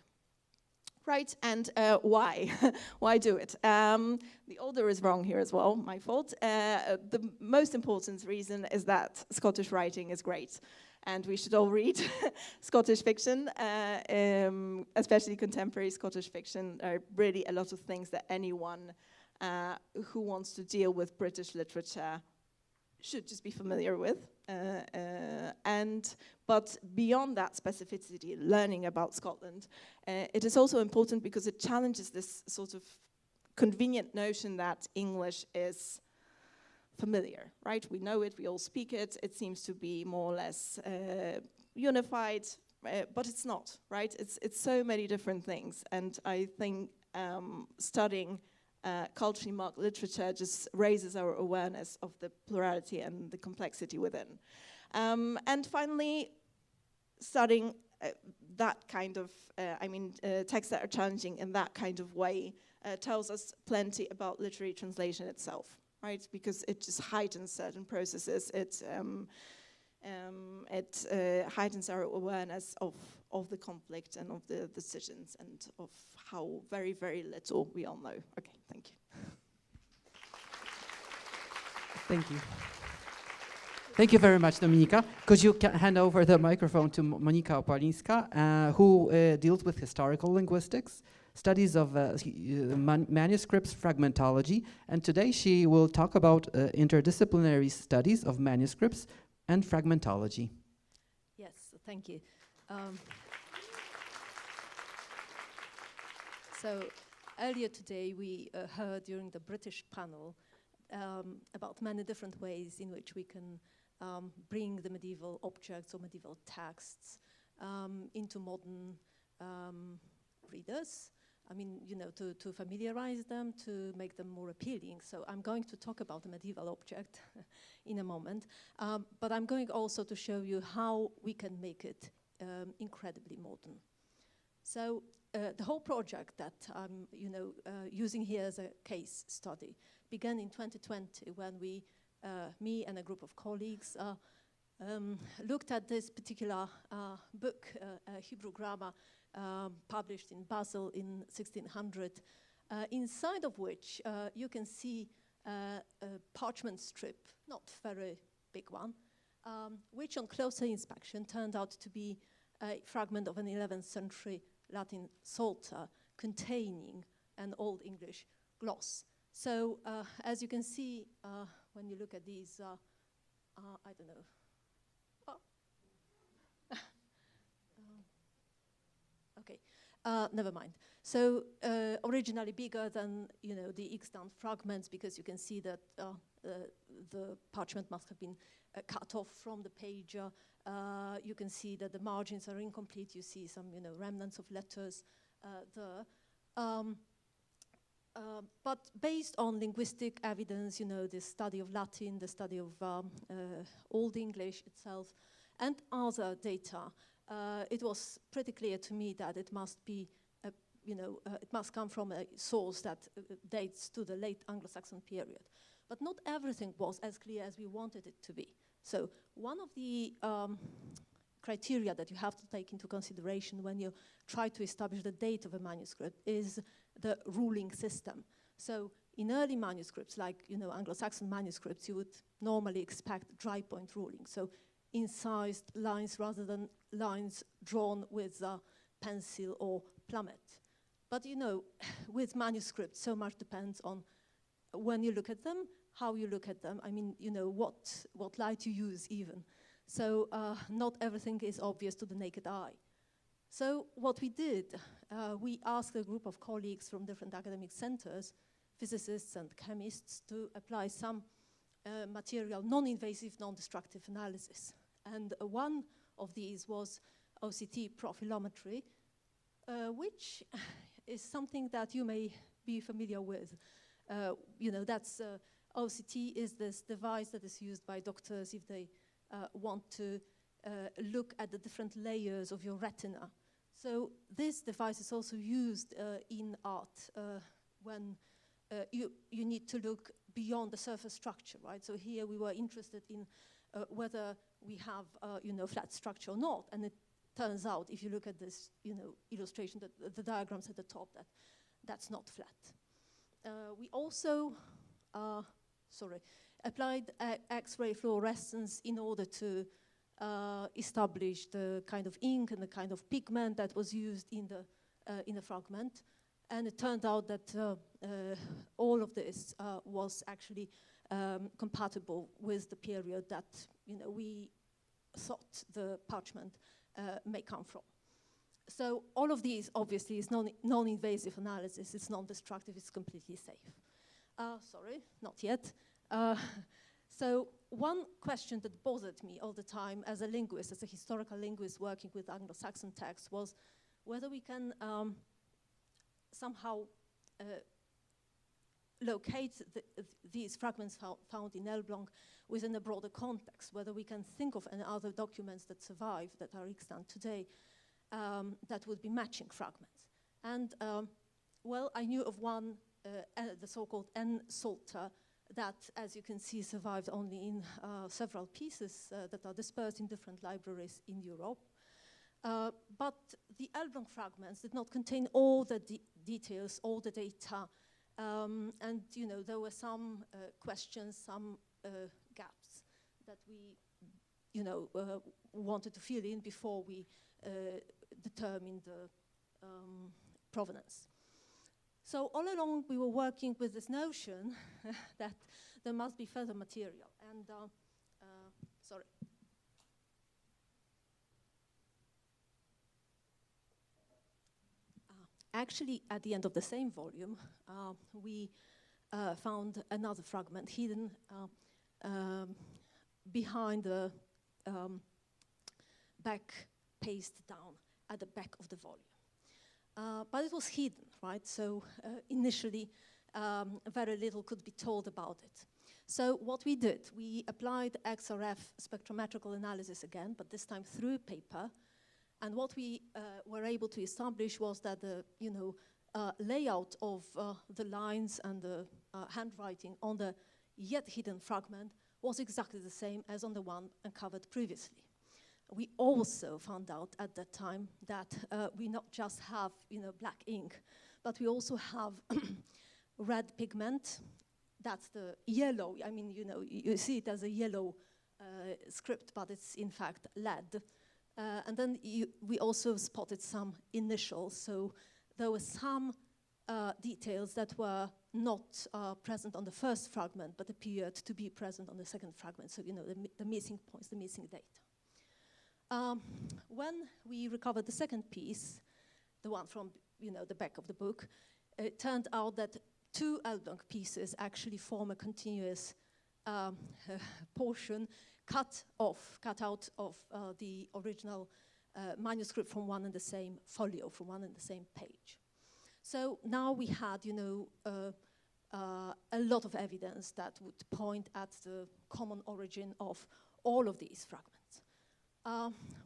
Right, and why? Why do it? The order is wrong here as well, my fault. The most important reason is that Scottish writing is great, and we should all read Scottish fiction, especially contemporary Scottish fiction. There are really a lot of things that anyone who wants to deal with British literature should just be familiar with. But beyond that specificity, learning about Scotland, it is also important because it challenges this sort of convenient notion that English is familiar, right? We know it, we all speak it, it seems to be more or less unified, but it's not, right? It's so many different things, and I think studying culturally marked literature just raises our awareness of the plurality and the complexity within. And finally, studying that kind of, texts that are challenging in that kind of way tells us plenty about literary translation itself, right? Because it just heightens certain processes. It heightens our awareness of the conflict and of the decisions and of how very, very little we all know. Okay, thank you. Thank you. Thank you very much, Dominika. Could you hand over the microphone to Monika Opalińska, who deals with historical linguistics, studies of manuscripts fragmentology, and today she will talk about interdisciplinary studies of manuscripts and fragmentology. Yes, thank you. So earlier today we heard during the British panel about many different ways in which we can bring the medieval objects or medieval texts into modern readers. I mean, you know, to familiarize them, to make them more appealing. So I'm going to talk about a medieval object in a moment, but I'm going also to show you how we can make it incredibly modern. So the whole project that I'm, using here as a case study began in 2020 when we, me and a group of colleagues, looked at this particular book, Hebrew grammar, published in Basel in 1600, inside of which you can see a parchment strip, not very big one, which on closer inspection turned out to be a fragment of an 11th century Latin psalter containing an Old English gloss. So as you can see, when you look at these, I don't know. Okay, never mind. So originally bigger than the extant fragments, because you can see that the parchment must have been cut off from the page. You can see that the margins are incomplete. You see some remnants of letters there. But based on linguistic evidence, the study of Latin, the study of Old English itself, and other data, it was pretty clear to me that it must be, it must come from a source that dates to the late Anglo-Saxon period. But not everything was as clear as we wanted it to be. So one of the criteria that you have to take into consideration when you try to establish the date of a manuscript is the ruling system. So in early manuscripts, like Anglo-Saxon manuscripts, you would normally expect dry point ruling. So incised lines rather than lines drawn with a pencil or plummet. But you know, with manuscripts, so much depends on when you look at them, how you look at them. I mean, you know, what light you use even. So not everything is obvious to the naked eye. So what we did, we asked a group of colleagues from different academic centers, physicists and chemists, to apply some material, non-invasive, non-destructive analysis. And one of these was OCT profilometry, which is something that you may be familiar with. You know, that's OCT is this device that is used by doctors if they want to look at the different layers of your retina. So this device is also used in art when you need to look beyond the surface structure, right? So here we were interested in whether we have, you know, flat structure or not, and it turns out, if you look at this, you know, illustration, that the diagrams at the top, that's not flat. We also, applied X-ray fluorescence in order to establish the kind of ink and the kind of pigment that was used in the fragment. And it turned out that all of this was actually compatible with the period that, you know, we thought the parchment may come from. So all of these, obviously, is non-invasive analysis. It's non-destructive. It's completely safe. Sorry, not yet. So one question that bothered me all the time as a linguist, as a historical linguist working with Anglo-Saxon texts, was whether we can somehow locate these fragments found in Elbląg within a broader context, whether we can think of any other documents that survive, that are extant today, that would be matching fragments. And well, I knew of one, the so-called N Psalter, that, as you can see, survived only in several pieces that are dispersed in different libraries in Europe. But the Elbląg fragments did not contain all the details, all the data, and you know, there were some questions, some gaps that we, you know, wanted to fill in before we determined the provenance. So all along we were working with this notion that there must be further material. And sorry. Actually, at the end of the same volume, we found another fragment hidden behind the back paste down at the back of the volume. But it was hidden, right? So initially, very little could be told about it. So what we did, we applied XRF spectrometrical analysis again, but this time through paper. And what we were able to establish was that the, you know, layout of the lines and the handwriting on the yet hidden fragment was exactly the same as on the one uncovered previously. We also found out at that time that we not just have, you know, black ink, but we also have red pigment. That's the yellow. I mean, you know, you see it as a yellow script, but it's in fact lead. And then we also spotted some initials. So there were some details that were not present on the first fragment, but appeared to be present on the second fragment. So, you know, the missing points, the missing data. When we recovered the second piece, the one from, you know, the back of the book, it turned out that two Elbląg pieces actually form a continuous portion cut out of the original manuscript from one and the same folio, from one and the same page. So now we had, you know, a lot of evidence that would point at the common origin of all of these fragments.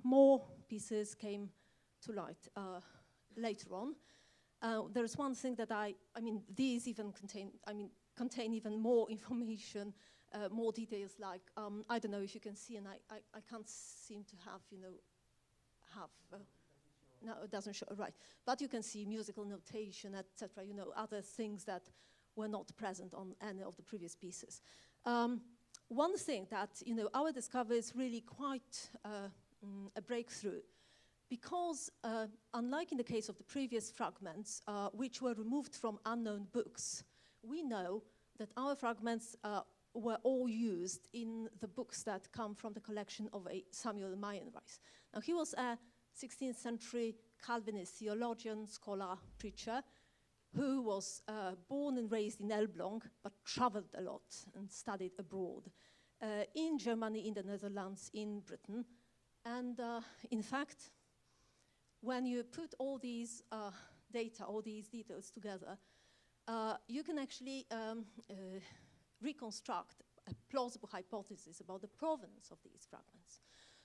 More pieces came to light later on. There's one thing that I mean, these even contain even more information, more details, like, I don't know if you can see, and I can't seem to have, you know, no, it doesn't show, right. But you can see musical notation, etc., you know, other things that were not present on any of the previous pieces. one thing that, our discovery is really quite a breakthrough, because unlike in the case of the previous fragments, which were removed from unknown books, we know that our fragments were all used in the books that come from the collection of a Samuel Mayenreis. Now, he was a 16th century Calvinist theologian, scholar, preacher, who was born and raised in Elbląg, but traveled a lot and studied abroad in Germany, in the Netherlands, in Britain. And in fact, when you put all these data, all these details together, you can actually reconstruct a plausible hypothesis about the provenance of these fragments.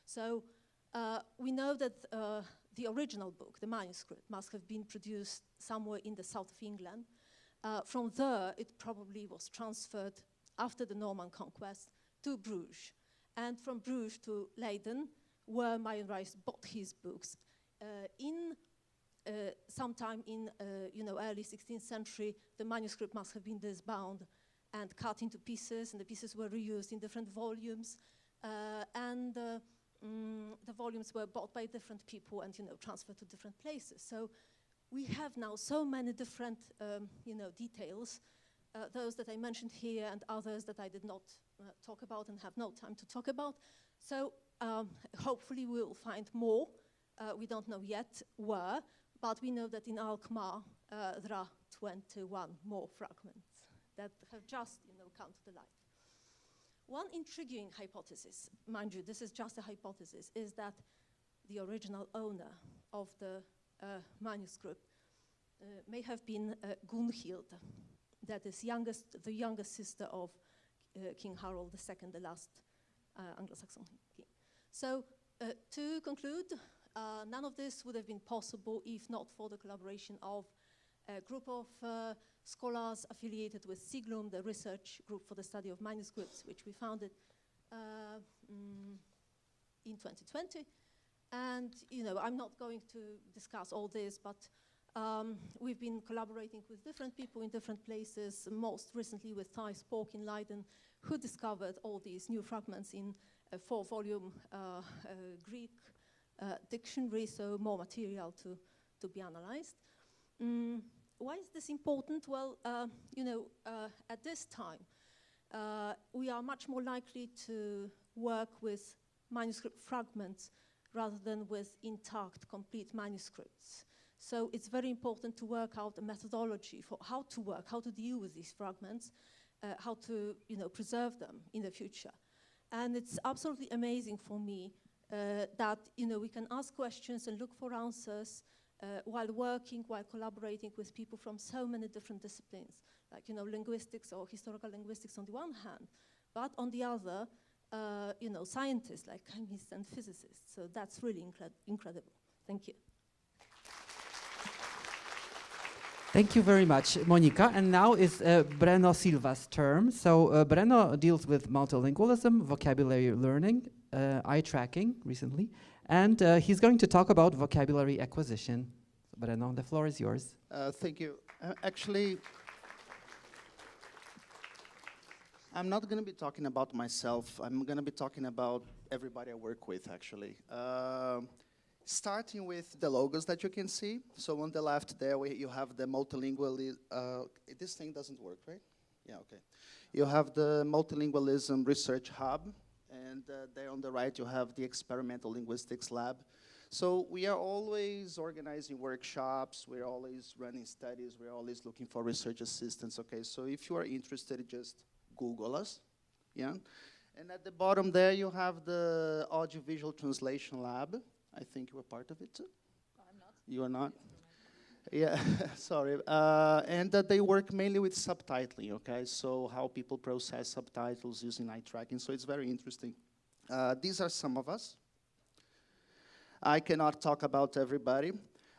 So we know that the original book, the manuscript, must have been produced somewhere in the south of England. From there, it probably was transferred after the Norman conquest to Bruges. And from Bruges to Leiden, where Mayenreis bought his books. Sometime in early 16th century, the manuscript must have been disbound and cut into pieces, and the pieces were reused in different volumes. The volumes were bought by different people and transferred to different places. So we have now so many different details, those that I mentioned here and others that I did not talk about and have no time to talk about. So hopefully we'll find more. We don't know yet where, but we know that in Alkmaar there are 21 more fragments that have just come to the light. One intriguing hypothesis, mind you, this is just a hypothesis, is that the original owner of the manuscript may have been Gunhild, that is the youngest sister of King Harold II, the last Anglo-Saxon king. So to conclude, none of this would have been possible if not for the collaboration of a group of scholars affiliated with Siglum, the research group for the study of manuscripts, which we founded in 2020. And I'm not going to discuss all this, but we've been collaborating with different people in different places, most recently with Thijs Polk in Leiden, who discovered all these new fragments in a 4-volume Greek dictionary, so more material to be analyzed. Why is this important? Well, at this time, we are much more likely to work with manuscript fragments rather than with intact, complete manuscripts. So it's very important to work out a methodology for how to work, how to deal with these fragments, how to preserve them in the future. And it's absolutely amazing for me that we can ask questions and look for answers while working, while collaborating with people from so many different disciplines, like linguistics or historical linguistics on the one hand, but on the other, scientists like chemists and physicists. So that's really incredible. Thank you. Thank you very much, Monika. And now is Breno Silva's term. So Breno deals with multilingualism, vocabulary learning, eye tracking recently, and he's going to talk about vocabulary acquisition. So Breno, the floor is yours. Thank you. Actually, I'm not going to be talking about myself. I'm going to be talking about everybody I work with, actually. Starting with the logos that you can see. So on the left there, you have the multilingual, this thing doesn't work, right? Yeah, okay. You have the Multilingualism Research Hub, and there on the right, you have the Experimental Linguistics Lab. So we are always organizing workshops, we're always running studies, we're always looking for research assistants, okay? So if you are interested, just Google us, yeah? And at the bottom there, you have the Audiovisual Translation Lab. I think you were part of it too? No, I'm not. You are not? Yeah, sorry. And they work mainly with subtitling, okay? So how people process subtitles using eye tracking. So it's very interesting. These are some of us. I cannot talk about everybody.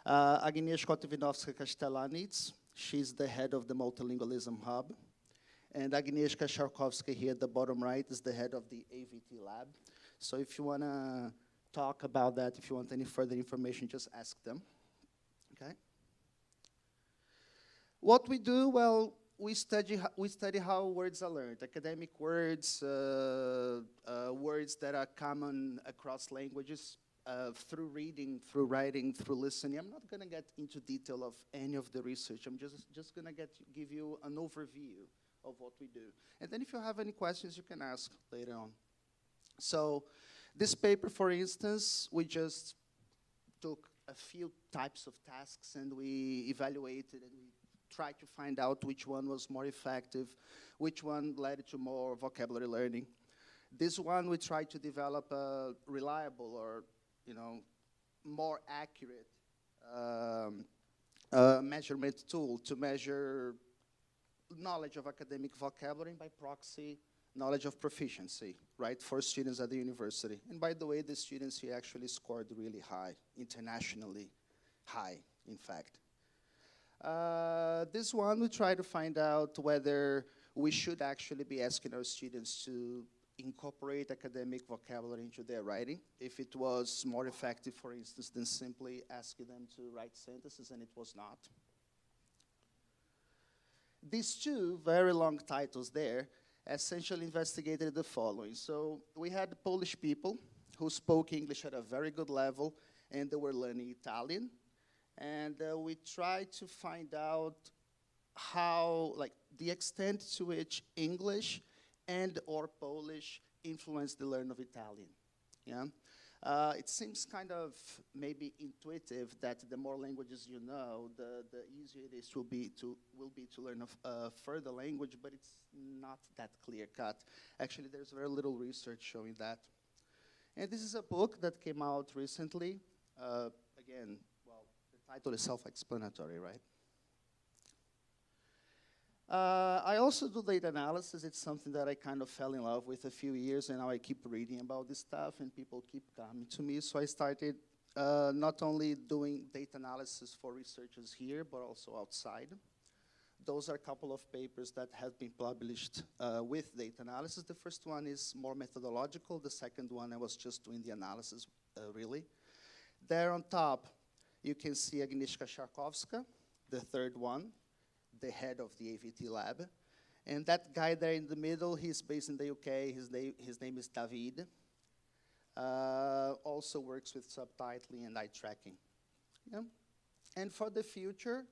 Agnieszka Kotyvinowska-Kasztelanits, she's the head of the Multilingualism Hub. And Agnieszka Sharkowska here at the bottom right is the head of the AVT Lab. So if you want to talk about that, if you want any further information, just ask them, okay? What we do, well, we study how words are learned, academic words, words that are common across languages, through reading, through writing, through listening. I'm not going to get into detail of any of the research. I'm just going to give you an overview of what we do. And then if you have any questions, you can ask later on. So this paper, for instance, we just took a few types of tasks and we evaluated and we tried to find out which one was more effective, which one led to more vocabulary learning. This one we tried to develop a reliable or, you know, more accurate measurement tool to measure knowledge of academic vocabulary and by proxy knowledge of proficiency, right, for students at the university. And by the way, the students here actually scored really high, internationally high, in fact. This one, we try to find out whether we should actually be asking our students to incorporate academic vocabulary into their writing, if it was more effective, for instance, than simply asking them to write sentences, and it was not. These two very long titles there essentially investigated the following. So we had Polish people who spoke English at a very good level, and they were learning Italian. And we tried to find out how, like, the extent to which English and or Polish influenced the learning of Italian. Yeah? It seems kind of maybe intuitive that the more languages you know, the easier it is will be to learn a further language, but it's not that clear cut. Actually, there's very little research showing that. And this is a book that came out recently. Again, well, the title is self-explanatory, right? I also do data analysis. It's something that I kind of fell in love with a few years, and now I keep reading about this stuff, and people keep coming to me. So I started not only doing data analysis for researchers here, but also outside. Those are a couple of papers that have been published with data analysis. The first one is more methodological. The second one, I was just doing the analysis, really. There on top, you can see Agnieszka Szarkowska, the third one, the head of the AVT lab. And that guy there in the middle, he's based in the UK. His name is David. Also works with subtitling and eye tracking. Yeah. And for the future,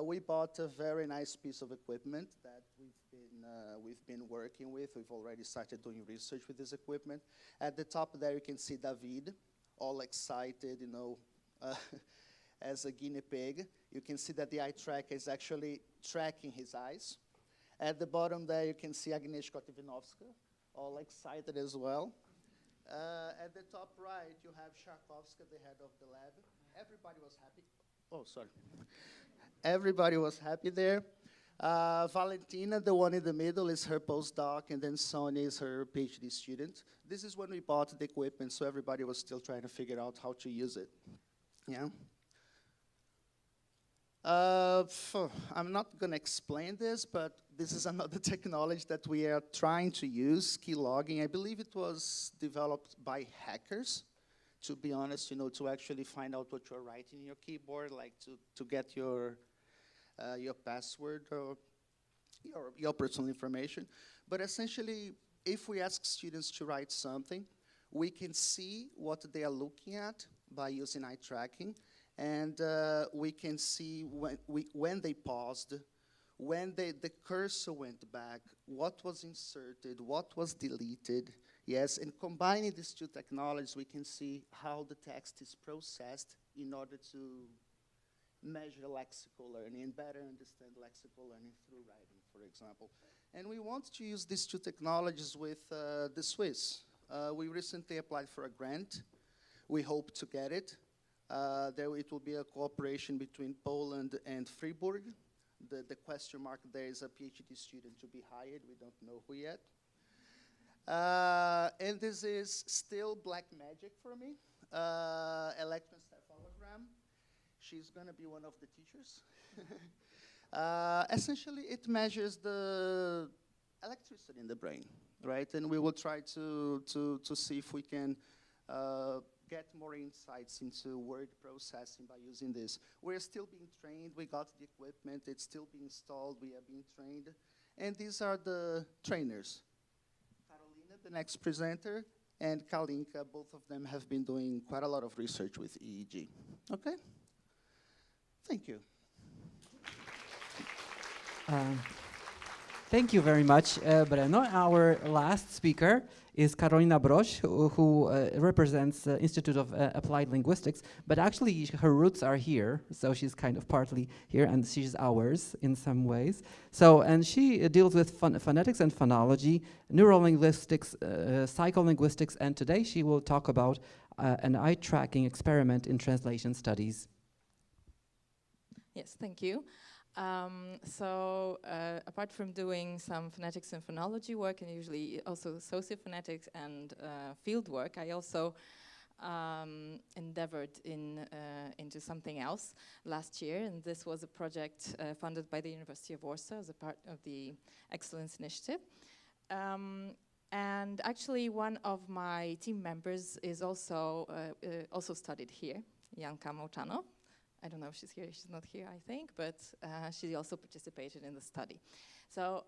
we bought a very nice piece of equipment that we've been working with. We've already started doing research with this equipment. At the top there, you can see David, all excited, you know, as a guinea pig. You can see that the eye tracker is actually tracking his eyes. At the bottom there, you can see Agnieszka Szarkowska, all excited as well. At the top right, you have Szarkowska, the head of the lab. Everybody was happy. Oh, sorry. Everybody was happy there. Valentina, the one in the middle, is her postdoc, and then Sonia is her PhD student. This is when we bought the equipment, so everybody was still trying to figure out how to use it. Yeah. I'm not going to explain this, but this is another technology that we are trying to use, key logging. I believe it was developed by hackers, to be honest, you know, to actually find out what you're writing in your keyboard, like to get your password or your personal information. But essentially, if we ask students to write something, we can see what they are looking at by using eye tracking. And we can see when they paused, when the cursor went back, what was inserted, what was deleted. Yes, and combining these two technologies, we can see how the text is processed in order to measure lexical learning and better understand lexical learning through writing, for example. And we want to use these two technologies with the Swiss. We recently applied for a grant. We hope to get it. There it will be a cooperation between Poland and Fribourg. The question mark there is a PhD student to be hired. We don't know who yet. And this is still black magic for me. Electroencephalogram. She's going to be one of the teachers. Essentially, it measures the electricity in the brain, right? And we will try to see if we can get get more insights into word processing by using this. We're still being trained. We got the equipment. It's still being installed. We are being trained. And these are the trainers. Carolina, the next presenter, and Kalinka, both of them have been doing quite a lot of research with EEG. Okay? Thank you. Thank you very much, Breno. Our last speaker is Karolina Broś, who represents the Institute of Applied Linguistics, but actually her roots are here, so she's kind of partly here, and she's ours in some ways. So, and she deals with phonetics and phonology, neurolinguistics, psycholinguistics, and today she will talk about an eye-tracking experiment in translation studies. Yes, thank you. Apart from doing some phonetics and phonology work, and usually also sociophonetics and field work, I also endeavored into something else last year, and this was a project funded by the University of Warsaw as a part of the Excellence Initiative. And actually, one of my team members is also studied here, Janka Mołczano. I don't know if she's here, she's not here, I think, but she also participated in the study. So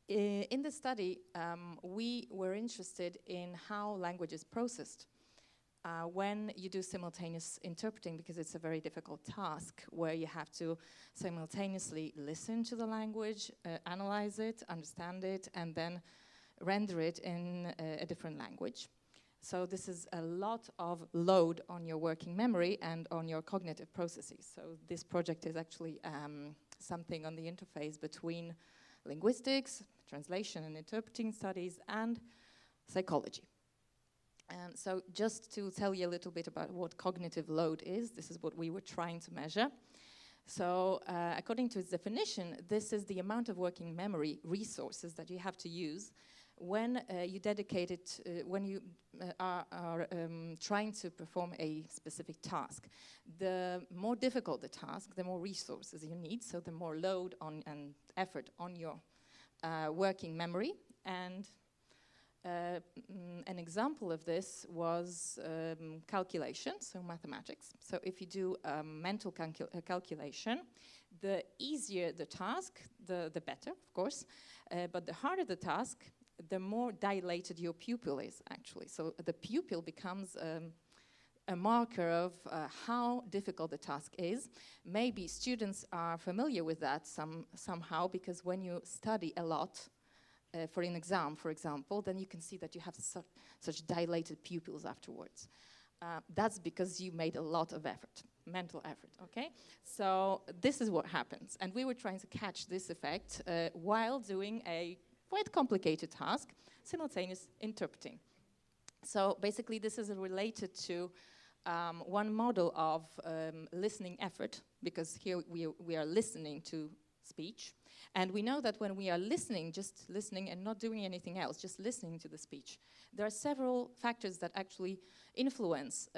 in the study, we were interested in how language is processed when you do simultaneous interpreting, because it's a very difficult task where you have to simultaneously listen to the language, analyze it, understand it, and then render it in a different language. So this is a lot of load on your working memory and on your cognitive processes. So this project is actually something on the interface between linguistics, translation and interpreting studies, and psychology. And so just to tell you a little bit about what cognitive load is, this is what we were trying to measure. So according to its definition, this is the amount of working memory resources that you have to use when you dedicate it, when you are trying to perform a specific task. The more difficult the task, the more resources you need, so the more load on and effort on your working memory. And an example of this was calculation, so mathematics. So if you do mental calculation, the easier the task, the better, of course, but the harder the task, the more dilated your pupil is, actually. So the pupil becomes a marker of how difficult the task is. Maybe students are familiar with that somehow, because when you study a lot for an exam, for example, then you can see that you have such dilated pupils afterwards. That's because you made a lot of effort, mental effort, okay? So this is what happens. And we were trying to catch this effect while doing a quite complicated task, simultaneous interpreting. So basically this is related to one model of listening effort, because here we are listening to speech. And we know that when we are listening, just listening and not doing anything else, just listening to the speech, there are several factors that actually influence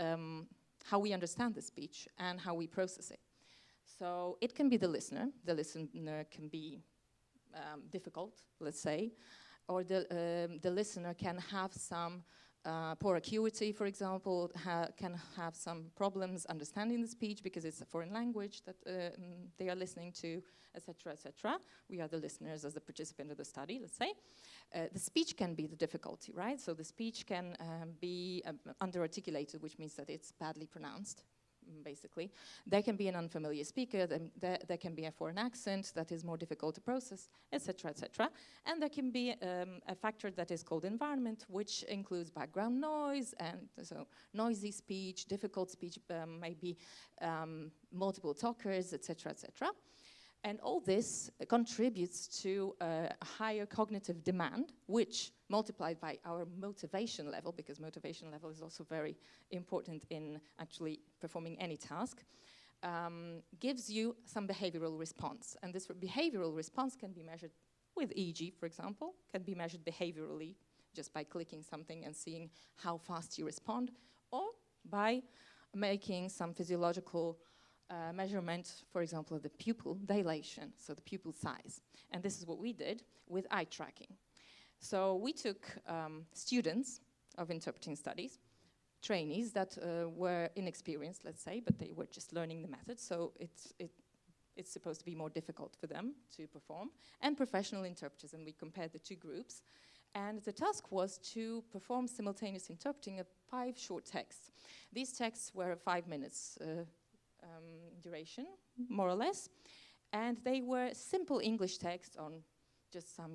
how we understand the speech and how we process it. So it can be the listener. The listener can be difficult, let's say, or the listener can have some poor acuity, for example, can have some problems understanding the speech because it's a foreign language that they are listening to, etc., etc. We are the listeners as the participant of the study, let's say. The speech can be the difficulty, right? So the speech can be under-articulated, which means that it's badly pronounced, basically. There can be an unfamiliar speaker, there can be a foreign accent that is more difficult to process, etc., etc. And there can be a factor that is called environment, which includes background noise, and so noisy speech, difficult speech, maybe multiple talkers, etc., etc. And all this contributes to a higher cognitive demand, which multiplied by our motivation level, because motivation level is also very important in actually performing any task, gives you some behavioral response. And this behavioral response can be measured with EEG, for example, can be measured behaviorally just by clicking something and seeing how fast you respond, or by making some physiological measurement, for example, of the pupil dilation, so the pupil size. And this is what we did with eye tracking. So we took students of interpreting studies, trainees that were inexperienced, let's say, but they were just learning the method, so it's supposed to be more difficult for them to perform, and professional interpreters, and we compared the two groups. And the task was to perform simultaneous interpreting of 5 short texts. These texts were 5 minutes duration, more or less, and they were simple English texts on just some,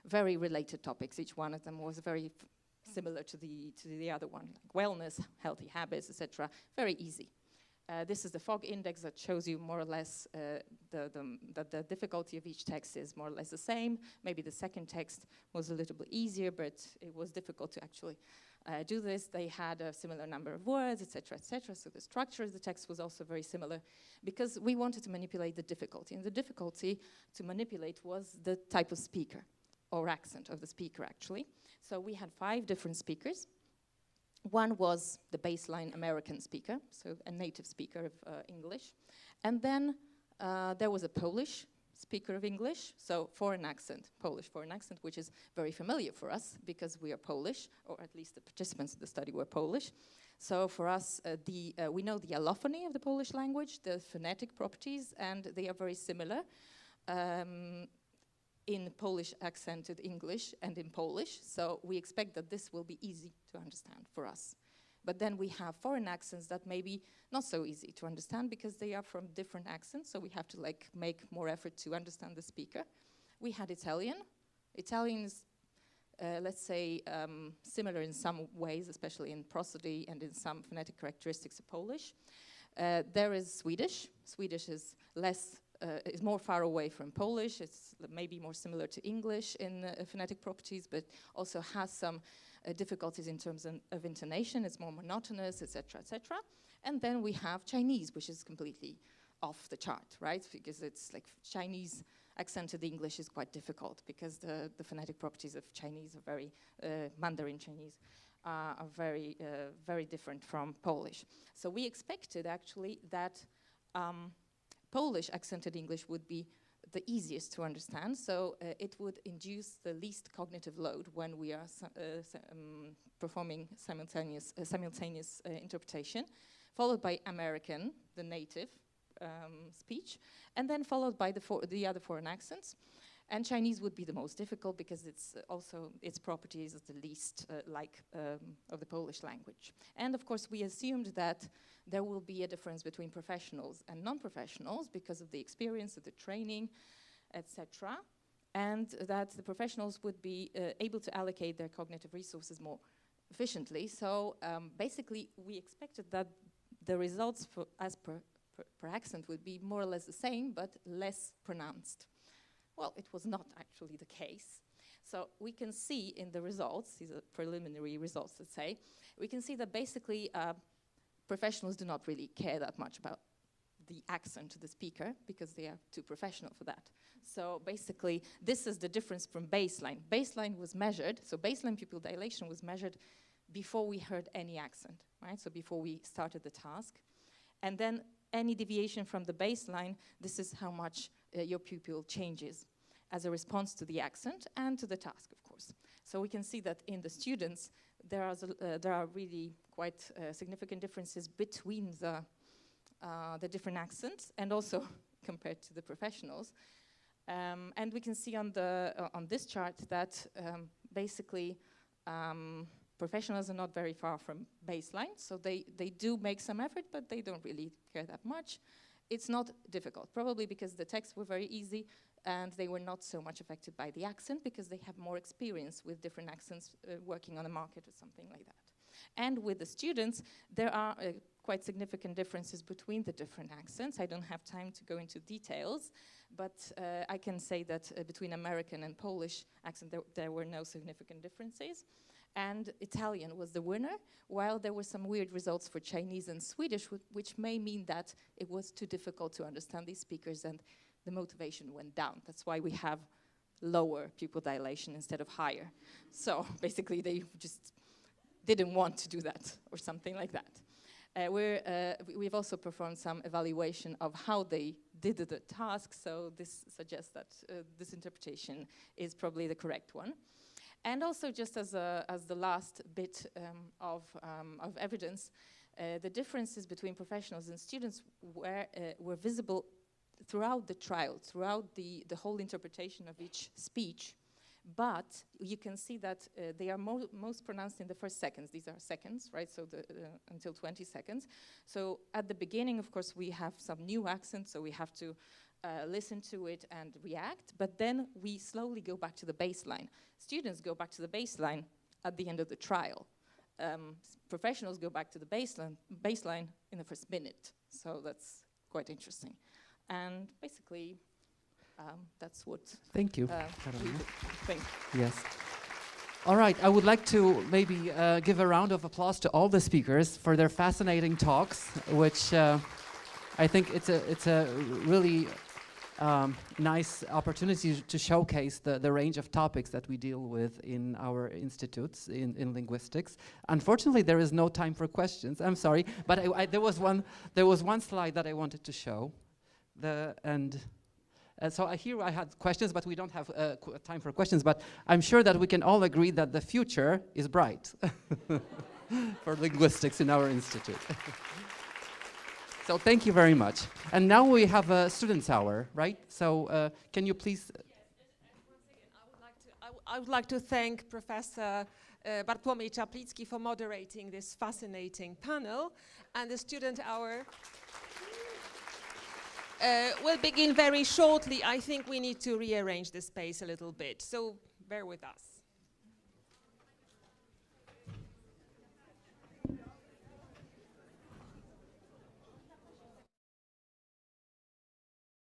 very related topics. Each one of them was very similar to the other one, like wellness, healthy habits, etc. Very easy. This is the FOG index that shows you more or less that the difficulty of each text is more or less the same. Maybe the second text was a little bit easier, but it was difficult to actually do this. They had a similar number of words, etc., etc. So the structure of the text was also very similar, because we wanted to manipulate the difficulty. And the difficulty to manipulate was the type of speaker, or accent of the speaker, actually. So we had 5 different speakers. One was the baseline American speaker, so a native speaker of English. And then there was a Polish speaker of English, so foreign accent, Polish foreign accent, which is very familiar for us because we are Polish, or at least the participants of the study were Polish. So for us, we know the allophony of the Polish language, the phonetic properties, and they are very similar in Polish accented English and in Polish. So we expect that this will be easy to understand for us. But then we have foreign accents that may be not so easy to understand because they are from different accents, so we have to make more effort to understand the speaker. We had Italian. Italian is, let's say, similar in some ways, especially in prosody and in some phonetic characteristics of Polish. There is Swedish. Swedish is is more far away from Polish. It's maybe more similar to English in phonetic properties, but also has some difficulties in terms of intonation. It's more monotonous, etc., etc. And then we have Chinese, which is completely off the chart, right? Because it's like Chinese accented English is quite difficult because the phonetic properties of Chinese are very, Mandarin Chinese, are very, very different from Polish. So we expected actually that Polish accented English would be the easiest to understand, so it would induce the least cognitive load when we are performing simultaneous interpretation, followed by American, the native speech, and then followed by the other foreign accents. And Chinese would be the most difficult because it's also, its properties is the least of the Polish language. And of course we assumed that there will be a difference between professionals and non-professionals because of the experience of the training, etc. And that the professionals would be able to allocate their cognitive resources more efficiently. So basically we expected that the results as per accent would be more or less the same, but less pronounced. Well, it was not actually the case. So we can see in the results, these are preliminary results, let's say, we can see that basically professionals do not really care that much about the accent of the speaker because they are too professional for that. So basically, this is the difference from baseline. Baseline was measured, so baseline pupil dilation was measured before we heard any accent, right? So before we started the task. And then any deviation from the baseline, this is how much your pupil changes as a response to the accent and to the task, of course. So we can see that in the students, there are really quite significant differences between the different accents and also compared to the professionals. And we can see on this chart that basically professionals are not very far from baseline, so they do make some effort, but they don't really care that much. It's not difficult, probably because the texts were very easy and they were not so much affected by the accent because they have more experience with different accents working on the market or something like that. And with the students, there are quite significant differences between the different accents. I don't have time to go into details, but I can say that between American and Polish accent, there were no significant differences. And Italian was the winner, while there were some weird results for Chinese and Swedish, which may mean that it was too difficult to understand these speakers and the motivation went down. That's why we have lower pupil dilation instead of higher. So basically they just didn't want to do that or something like that. We've also performed some evaluation of how they did the task, so this suggests that this interpretation is probably the correct one. And also, just as the last bit of evidence, the differences between professionals and students were visible throughout the trial, throughout the whole interpretation of each speech. But you can see that they are most pronounced in the first seconds. These are seconds, right? So until 20 seconds. So at the beginning, of course, we have some new accents, so we have to listen to it and react. But then we slowly go back to the baseline. Students go back to the baseline at the end of the trial. Professionals go back to the baseline in the first minute. So that's quite interesting. And basically, that's what. Thank you. Thank you. Yes. All right. I would like to maybe give a round of applause to all the speakers for their fascinating talks, which I think it's a really nice opportunity to showcase the range of topics that we deal with in our institutes in linguistics. Unfortunately, there is no time for questions. I'm sorry, but there was one slide that I wanted to show. So here I had questions, but we don't have time for questions. But I'm sure that we can all agree that the future is bright for linguistics in our institute. So thank you very much. And now we have a students' hour, right? So can you please? Yes, and once again, I would like to thank Professor Bartłomiej Czaplicki for moderating this fascinating panel, and the student hour will begin very shortly. I think we need to rearrange the space a little bit, so bear with us.